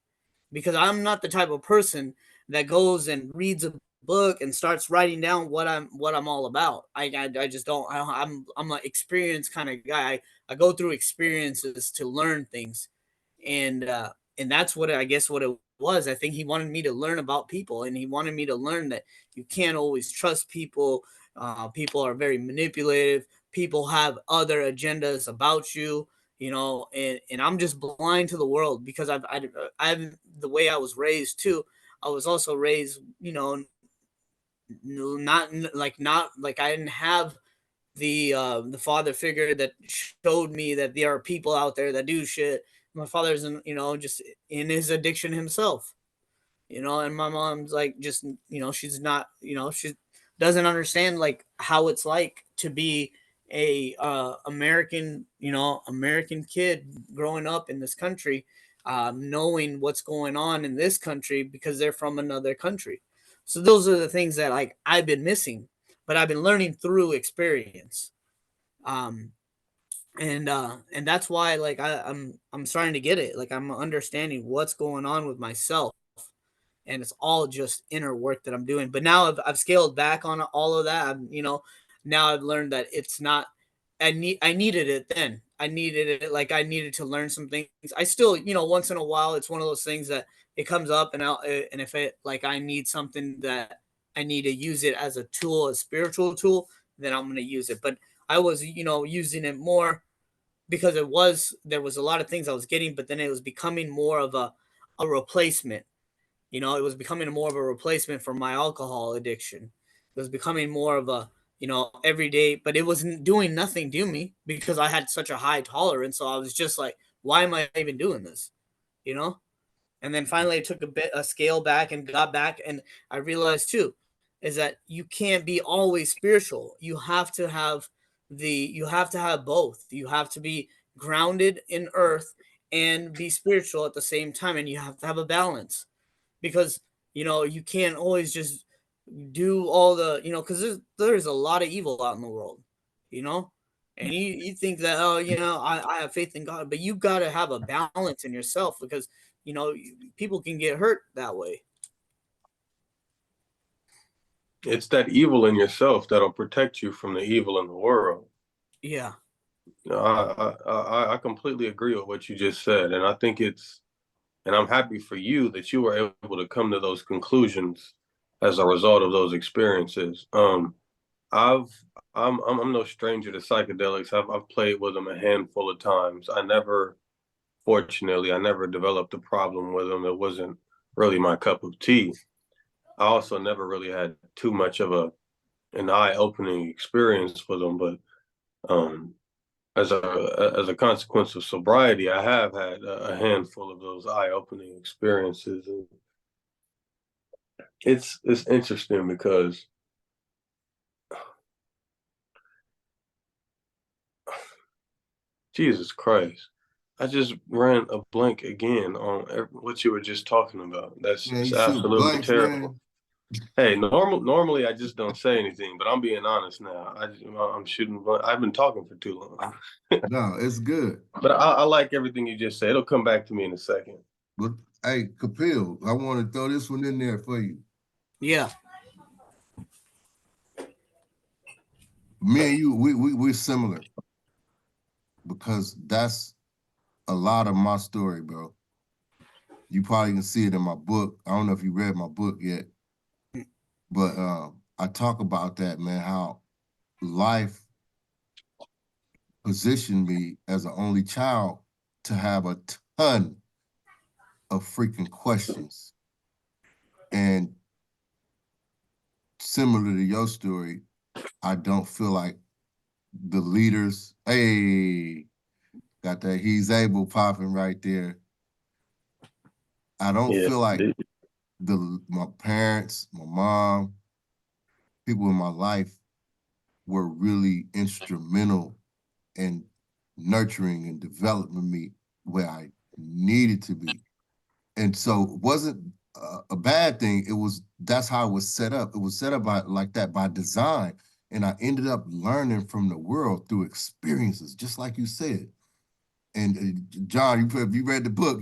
because I'm not the type of person that goes and reads a book and starts writing down what I'm all about. I just don't. I'm an experienced kind of guy. I go through experiences to learn things, and that's what I guess what it was. I think he wanted me to learn about people, and he wanted me to learn that you can't always trust people. People are very manipulative. People have other agendas about you, and I'm just blind to the world because I've the way I was raised too. I was also raised, not like I didn't have the father figure that showed me that there are people out there that do shit. My father's just in his addiction himself, and my mom's like, just, she's not, she doesn't understand like how it's like to be a American kid growing up in this country, knowing what's going on in this country because they're from another country. So those are the things that like I've been missing, but I've been learning through experience. um and that's why like I'm starting to get it. Like I'm understanding what's going on with myself, and it's all just inner work that I'm doing. But now I've scaled back on all of that. Now I've learned that it's not. I needed it then. I needed it. Like I needed to learn some things. I still, once in a while, it's one of those things that it comes up, and if it like I need something that I need to use it as a tool, a spiritual tool, then I'm gonna use it. But I was, using it more because there was a lot of things I was getting, but then it was becoming more of a replacement. It was becoming more of a replacement for my alcohol addiction. It was becoming more of every day, but it wasn't doing nothing to me because I had such a high tolerance. So I was just like, why am I even doing this? You know? And then finally I took a scale back and got back, and I realized too is that you can't be always spiritual. You have to have both. You have to be grounded in earth and be spiritual at the same time, and you have to have a balance, because you can't always just do all the because there's a lot of evil out in the world, you know and you think that, oh, I have faith in God, but you got to have a balance in yourself, because people can get hurt that way. It's that evil in yourself that'll protect you from the evil in the world. Yeah. I completely agree with what you just said, and I think and I'm happy for you that you were able to come to those conclusions as a result of those experiences. I'm no stranger to psychedelics. I've played with them a handful of times. Fortunately, I never developed a problem with them. It wasn't really my cup of tea. I also never really had too much of an eye-opening experience with them, but as a consequence of sobriety, I have had a handful of those eye-opening experiences, and it's interesting because Jesus Christ, I just ran a blank again on what you were just talking about. That's Yeah, it's you shoot absolutely blanks, terrible. man. Hey, normally I just don't say anything, but I'm being honest now. I'm shooting blank. I've been talking for too long. No, it's good. But I like everything you just said. It'll come back to me in a second. But hey, Kapil, I want to throw this one in there for you. Yeah. Me and you, we're similar, because that's a lot of my story, bro. You probably can see it in my book. I don't know if you read my book yet, but I talk about that, man, how life positioned me as an only child to have a ton of freaking questions. And similar to your story, I don't feel like the leaders, hey, got that he's able popping right there. I don't Yeah, feel like my parents, my mom, people in my life were really instrumental in nurturing and developing me where I needed to be. And so it wasn't a bad thing. That's how it was set up. It was set up like that by design. And I ended up learning from the world through experiences, just like you said. And John, if you read the book,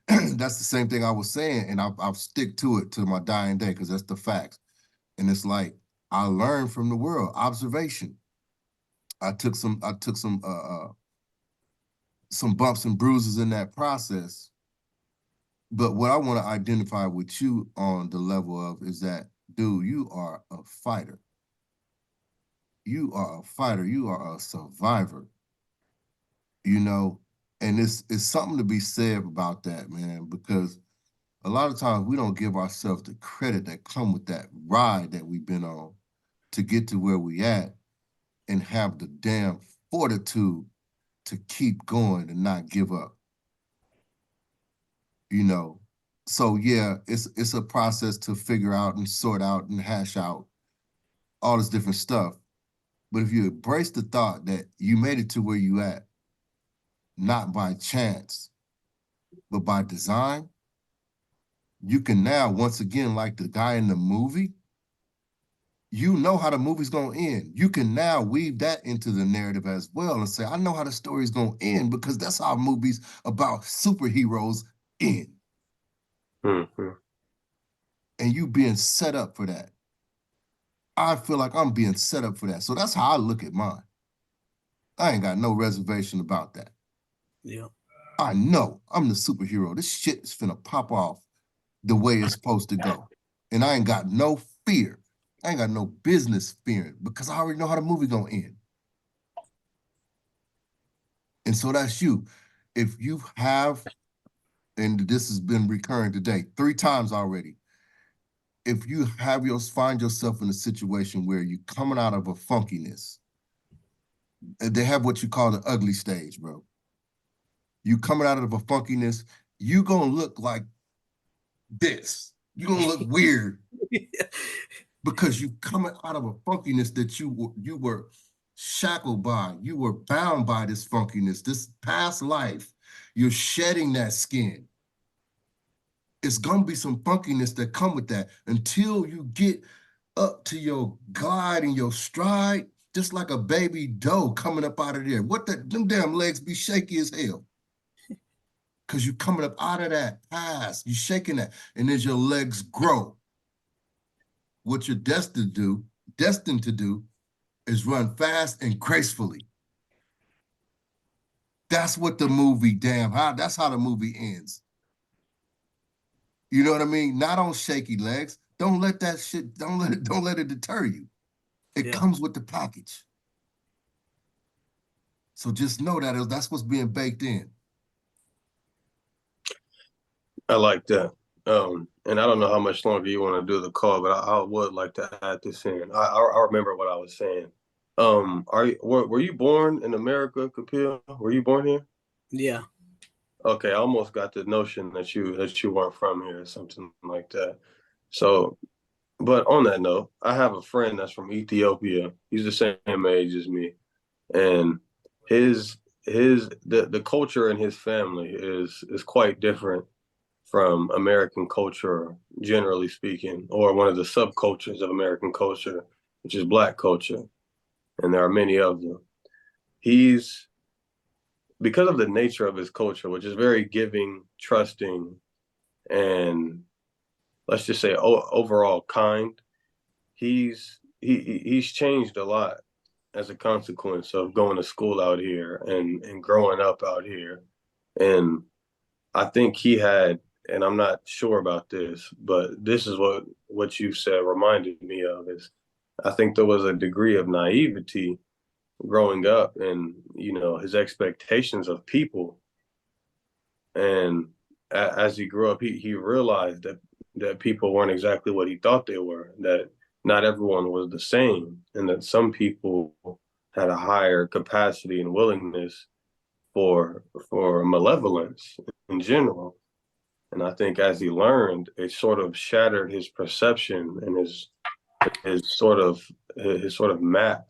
that's the same thing I was saying. And I'll stick to it to my dying day, because that's the facts. And it's like, I learned from the world, observation. I took some bumps and bruises in that process. But what I want to identify with you on the level of is that, dude, you are a fighter. You are a fighter. You are a survivor. And it's something to be said about that, man, because a lot of times we don't give ourselves the credit that come with that ride that we've been on to get to where we at, and have the damn fortitude to keep going and not give up. So yeah, it's a process to figure out and sort out and hash out all this different stuff. But if you embrace the thought that you made it to where you at, not by chance, but by design, you can now, once again, like the guy in the movie, you know how the movie's gonna end. You can now weave that into the narrative as well and say, I know how the story's gonna end, because that's how movies about superheroes end. Mm-hmm. And you being set up for that. I feel like I'm being set up for that. So that's how I look at mine. I ain't got no reservation about that. Yeah. I know I'm the superhero. This shit is finna pop off the way it's supposed to go. And I ain't got no fear. I ain't got no business fearing, because I already know how the movie gonna end. And so that's you. If you have, and this has been recurring today 3 times already, if you find yourself in a situation where you're coming out of a funkiness, they have what you call the ugly stage, bro. You coming out of a funkiness, you gonna look like this. You're gonna look weird because you coming out of a funkiness that you were shackled by, you were bound by this funkiness, this past life. You're shedding that skin. It's gonna be some funkiness that come with that until you get up to your glide and your stride, just like a baby doe coming up out of there. Them damn legs be shaky as hell. Cause you coming up out of that past, you shaking that, and as your legs grow, what you're destined to do is run fast and gracefully. That's what the movie, that's how the movie ends. You know what I mean? Not on shaky legs. Don't let it deter you. It comes with the package. So just know that's what's being baked in. I like that. And I don't know how much longer you want to do the call, but I would like to add this in. I remember what I was saying. Were you born in America, Kapil? Were you born here? Yeah. Okay, I almost got the notion that you weren't from here or something like that. So, but on that note, I have a friend that's from Ethiopia. He's the same age as me, and the culture in his family is quite different from American culture, generally speaking, or one of the subcultures of American culture, which is Black culture, and there are many of them. He's because of the nature of his culture, which is very giving, trusting, and let's just say overall kind. He's changed a lot as a consequence of going to school out here and growing up out here. And I think he had, and I'm not sure about this, but this is what you said reminded me of is I think there was a degree of naivety growing up and his expectations of people. And as he grew up, he realized that people weren't exactly what he thought they were, that not everyone was the same, and that some people had a higher capacity and willingness for malevolence in general. And I think as he learned, it sort of shattered his perception and his sort of map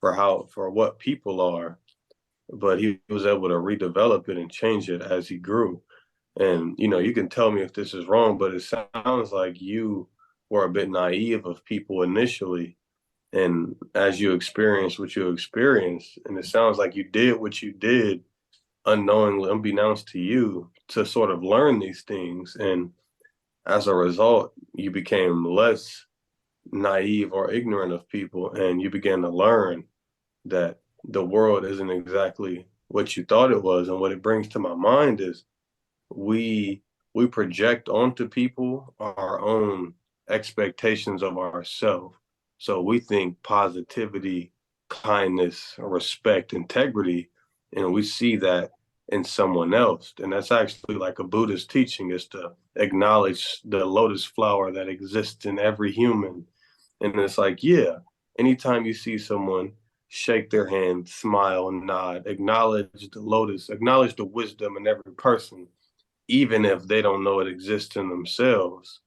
for what people are. But he was able to redevelop it and change it as he grew. And you can tell me if this is wrong, but it sounds like you were a bit naive of people initially, and as you experienced what you experienced, and it sounds like you did what you did unknowingly, unbeknownst to you, to sort of learn these things. And as a result, you became less naive or ignorant of people, and you began to learn that the world isn't exactly what you thought it was. And what it brings to my mind is we project onto people our own expectations of ourselves. So we think positivity, kindness, respect, integrity, and we see that in someone else. And that's actually like a Buddhist teaching, is to acknowledge the lotus flower that exists in every human. And it's like, yeah, anytime you see someone, shake their hand, smile, and nod, acknowledge the lotus, acknowledge the wisdom in every person, even if they don't know it exists in themselves.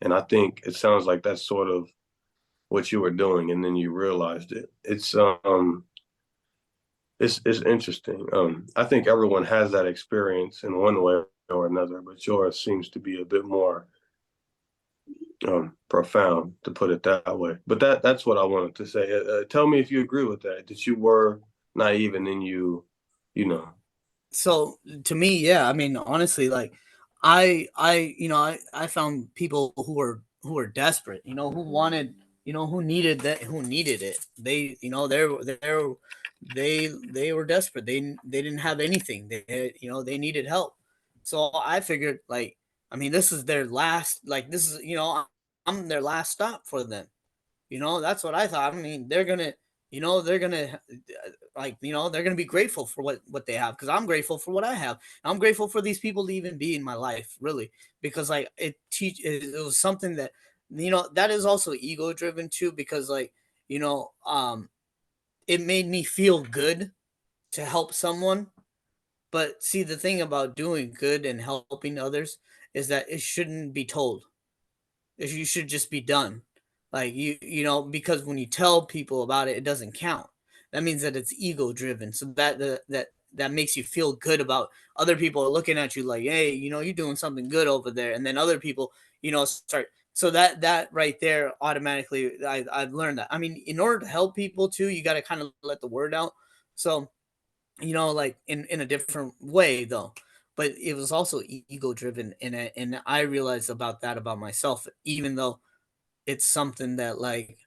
And I think it sounds like that's sort of what you were doing, and then you realized it. It's interesting. I think everyone has that experience in one way or another, but yours seems to be a bit more profound, to put it that way. But that's what I wanted to say. Tell me if you agree with that you were naive and then you know. So to me, yeah, I mean, honestly, like I found people who were desperate, who wanted, who needed it. They, they were desperate. They didn't have anything. They needed help. So I figured, like, I mean, this is their last, like, this is, I'm their last stop for them. That's what I thought. I mean, they're gonna, they're gonna, like, they're gonna be grateful for what they have, because I'm grateful for what I have. I'm grateful for these people to even be in my life, really, because like it was something that that is also ego driven too, because like, it made me feel good to help someone. But see, the thing about doing good and helping others is that it shouldn't be told. You should just be done. Like because when you tell people about it, it doesn't count. That means that it's ego driven. So that makes you feel good about other people are looking at you like, hey, you're doing something good over there, and then other people, start. So that right there automatically, I've learned that. I mean, in order to help people too, you got to kind of let the word out. So like in a different way though. But it was also ego driven, and I realized about that about myself, even though it's something that like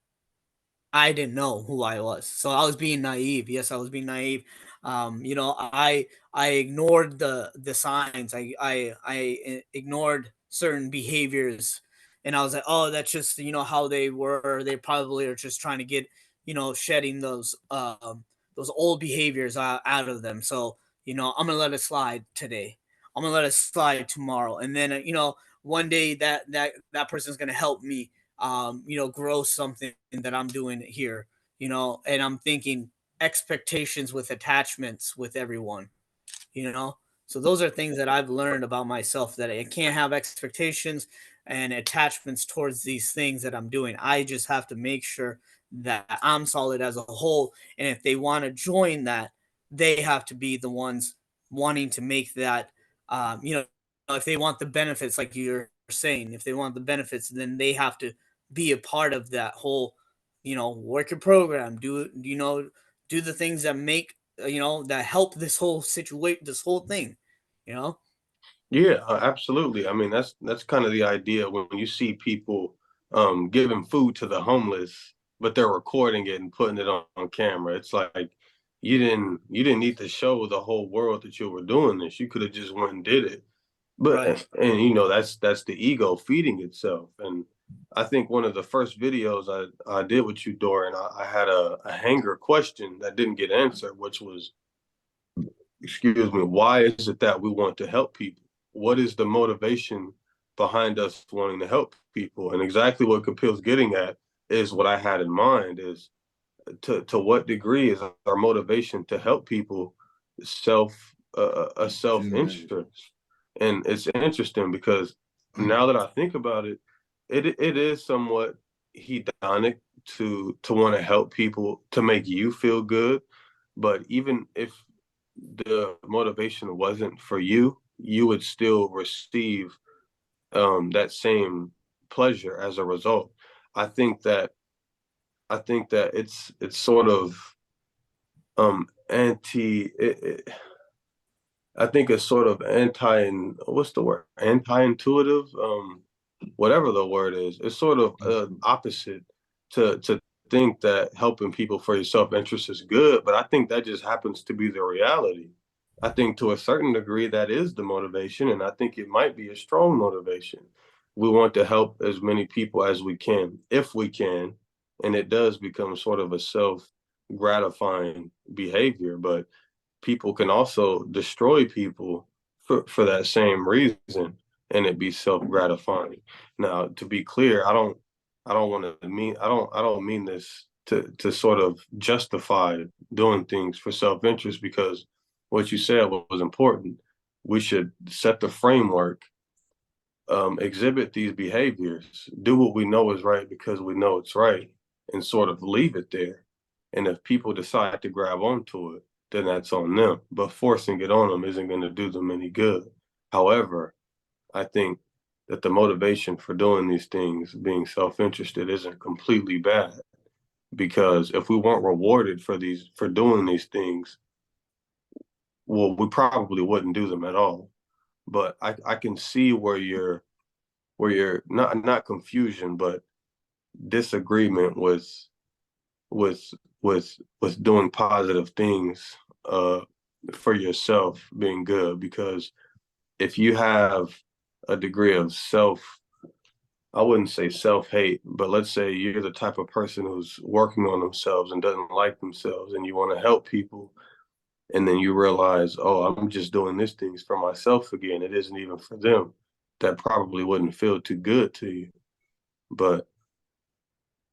I didn't know who I was. So I was being naive. Yes, I was being naive. I ignored the signs. I ignored certain behaviors, and I was like, oh, that's just how they were. They probably are just trying to get shedding those old behaviors out of them. So I'm gonna let it slide today. I'm gonna let it slide tomorrow, and then one day that person's gonna help me grow something that I'm doing here, and I'm thinking expectations with attachments with everyone, you know. So those are things that I've learned about myself, that I can't have expectations and attachments towards these things that I'm doing. I just have to make sure that I'm solid as a whole. And if they want to join that, they have to be the ones wanting to make that, if they want the benefits, like you're saying, if they want the benefits, then they have to be a part of that whole, work your program, do the things that make, that help this whole situation, this whole thing, you know? Yeah, absolutely. I mean, that's kind of the idea when you see people giving food to the homeless, but they're recording it and putting it on camera. It's like you didn't need to show the whole world that you were doing this. You could have just went and did it. But Right. and that's the ego feeding itself. And I think one of the first videos I did with you, Dorian, I had a hanger question that didn't get answered, which was, excuse me, why is it that we want to help people? What is the motivation behind us wanting to help people? And exactly what Kapil's getting at is what I had in mind is to what degree is our motivation to help people self a self Generated. interest. And it's interesting because now that I think about it, it is somewhat hedonic to want to help people to make you feel good. But even if the motivation wasn't for you, you would still receive that same pleasure as a result. I think that it's sort of anti. I think it's sort of anti. What's the word? Anti-intuitive. Whatever the word is, it's sort of opposite to think that helping people for your self-interest is good, but I think that just happens to be the reality. I think to a certain degree that is the motivation, and I think it might be a strong motivation. We want to help as many people as we can, if we can, and it does become sort of a self-gratifying behavior, but people can also destroy people for that same reason and it be self-gratifying. Now, to be clear, I don't mean this to sort of justify doing things for self-interest, because what you said was important. We should set the framework, exhibit these behaviors, do what we know is right because we know it's right, and sort of leave it there. And if people decide to grab onto it, then that's on them. But forcing it on them isn't going to do them any good. However, I think that the motivation for doing these things, being self-interested, isn't completely bad. Because if we weren't rewarded for doing these things, well, we probably wouldn't do them at all. But I can see where you're not confusion, but disagreement with with doing positive things for yourself being good. Because if you have a degree of I wouldn't say self-hate, but let's say you're the type of person who's working on themselves and doesn't like themselves and you want to help people, and then you realize, oh, I'm just doing these things for myself again, it isn't even for them, that probably wouldn't feel too good to you. But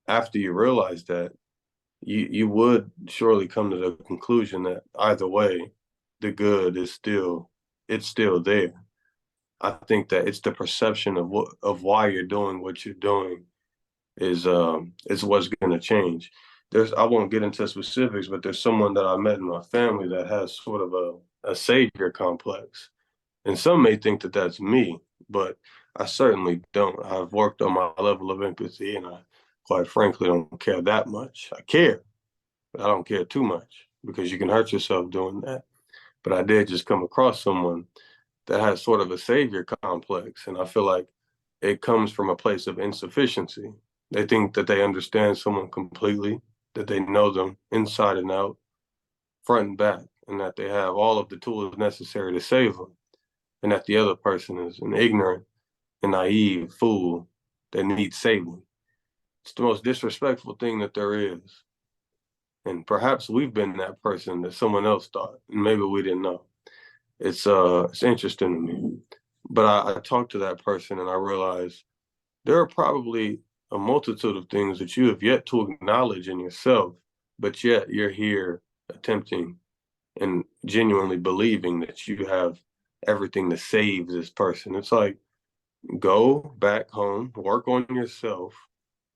after you realize that, you would surely come to the conclusion that either way, the good is still there. I think that it's the perception of why you're doing what you're doing is what's going to change. I won't get into specifics, but there's someone that I met in my family that has sort of a savior complex, and some may think that that's me, but I certainly don't. I've worked on my level of empathy, and I quite frankly don't care that much. I care, but I don't care too much because you can hurt yourself doing that. But I did just come across someone that has sort of a savior complex, and I feel like it comes from a place of insufficiency. They think that they understand someone completely, that they know them inside and out, front and back, and that they have all of the tools necessary to save them, and that the other person is an ignorant and naive fool that needs saving. It's the most disrespectful thing that there is. And perhaps we've been that person that someone else thought, and maybe we didn't know. It's interesting to me. But I talked to that person and I realized there are probably a multitude of things that you have yet to acknowledge in yourself, but yet you're here attempting and genuinely believing that you have everything to save this person. It's like, go back home, work on yourself,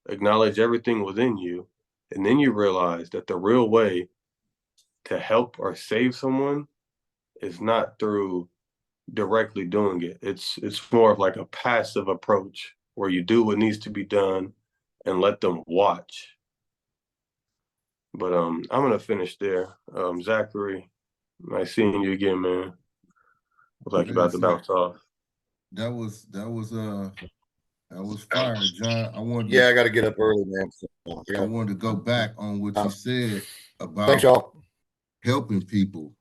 acknowledge everything within you, and then you realize that the real way to help or save someone is not through directly doing it. It's more of like a passive approach where you do what needs to be done and let them watch. But I'm gonna finish there. Zachary, nice seeing you again, man. Look like you're about to bounce off. That was fire, John. Yeah, I got to get up early, man. So, I wanted to go back on what you said about thanks, y'all. helping people,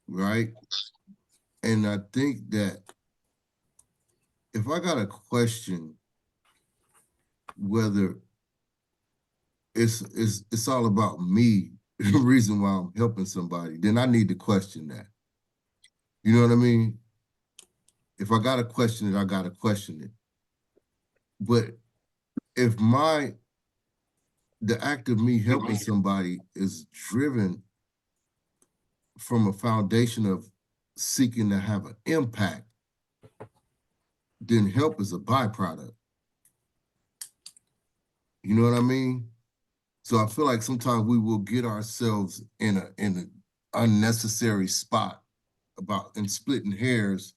right? And I think that if I got a question, whether it's all about me, the reason why I'm helping somebody, then I need to question that. You know what I mean? If I gotta question it, I gotta question it. But if the act of me helping somebody is driven from a foundation of seeking to have an impact, then help is a byproduct. You know what I mean? So I feel like sometimes we will get ourselves in an unnecessary spot and splitting hairs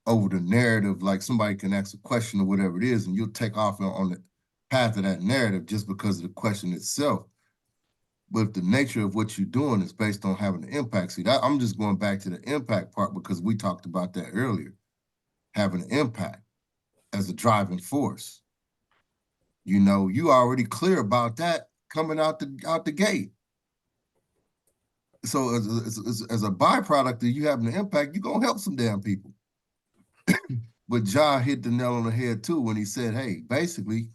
over the narrative. Like somebody can ask a question or whatever it is, and you'll take off on the path of that narrative just because of the question itself. But if the nature of what you're doing is based on having an impact, see, I'm just going back to the impact part because we talked about that earlier. Having an impact as a driving force. You know, you already clear about that coming out the gate. So as a byproduct of you having an impact, you're gonna help some damn people. But John hit the nail on the head too when he said, hey, basically,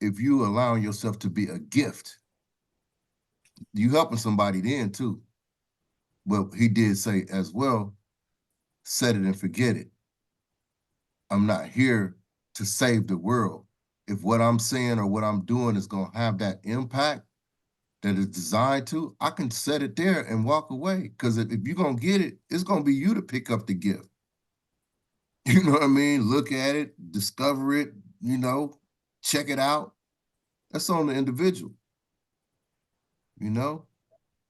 if you allowing yourself to be a gift, you helping somebody then too. But he did say as well, set it and forget it. I'm not here to save the world. If what I'm saying or what I'm doing is going to have that impact that is designed to, I can set it there and walk away. Because if you're going to get it, it's going to be you to pick up the gift. You know what I mean? Look at it, discover it, you know, check it out. That's on the individual, you know?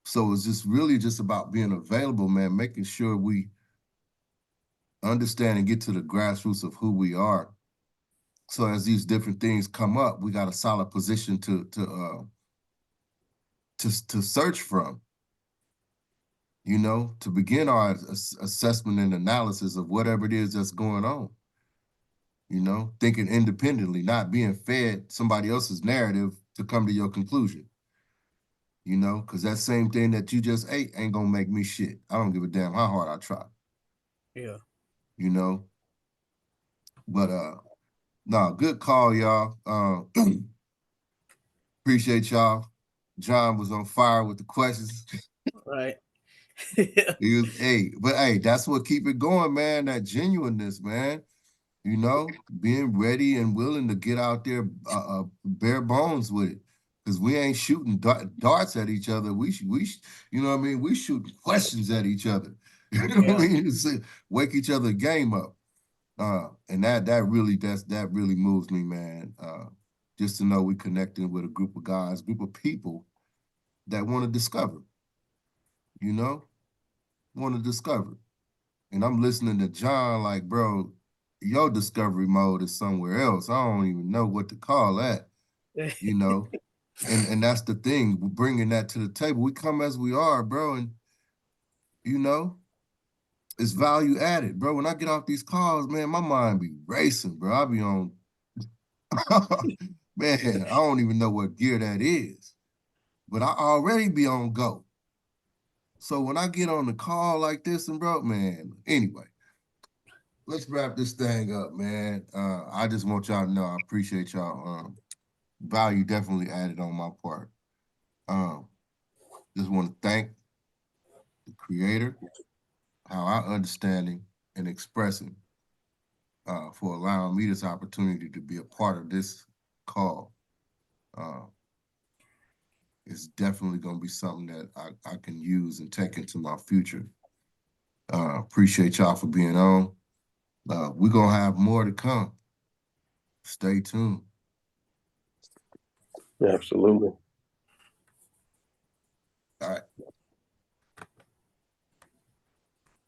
So it's just really just about being available, man, making sure we understand and get to the grassroots of who we are. So as these different things come up, we got a solid position to search from, you know, to begin our assessment and analysis of whatever it is that's going on. You know, thinking independently, not being fed somebody else's narrative to come to your conclusion. You know, because that same thing that you just ate ain't gonna make me shit. I don't give a damn how hard I try. Yeah. You know, but no, good call, y'all. Appreciate y'all. John was on fire with the questions. Right. He was, hey, but hey, that's what keep it going, man. That genuineness, man. you know, being ready and willing to get out there, bare bones with it. Because we ain't shooting darts at each other. You know what I mean? We shooting questions at each other. You know what I mean? Wake each other game up. And that really moves me, man. Just to know we connecting with a group of guys, group of people that want to discover, you know, want to discover. And I'm listening to John like, bro, your discovery mode is somewhere else. I don't even know what to call that, you know. And that's the thing, bringing that to the table. We come as we are, bro, and you know, it's value added, bro. When I get off these calls, man, my mind be racing, bro. I be on, man, I don't even know what gear that is, but I already be on go. So when I get on the call like this, and bro, man, anyway, let's wrap this thing up, man. I just want y'all to know I appreciate y'all. Value definitely added on my part. Just want to thank the creator, how I understanding and expressing for allowing me this opportunity to be a part of this call. It's definitely going to be something that I can use and take into my future. Appreciate y'all for being on. We're going to have more to come. Stay tuned. Absolutely. All right.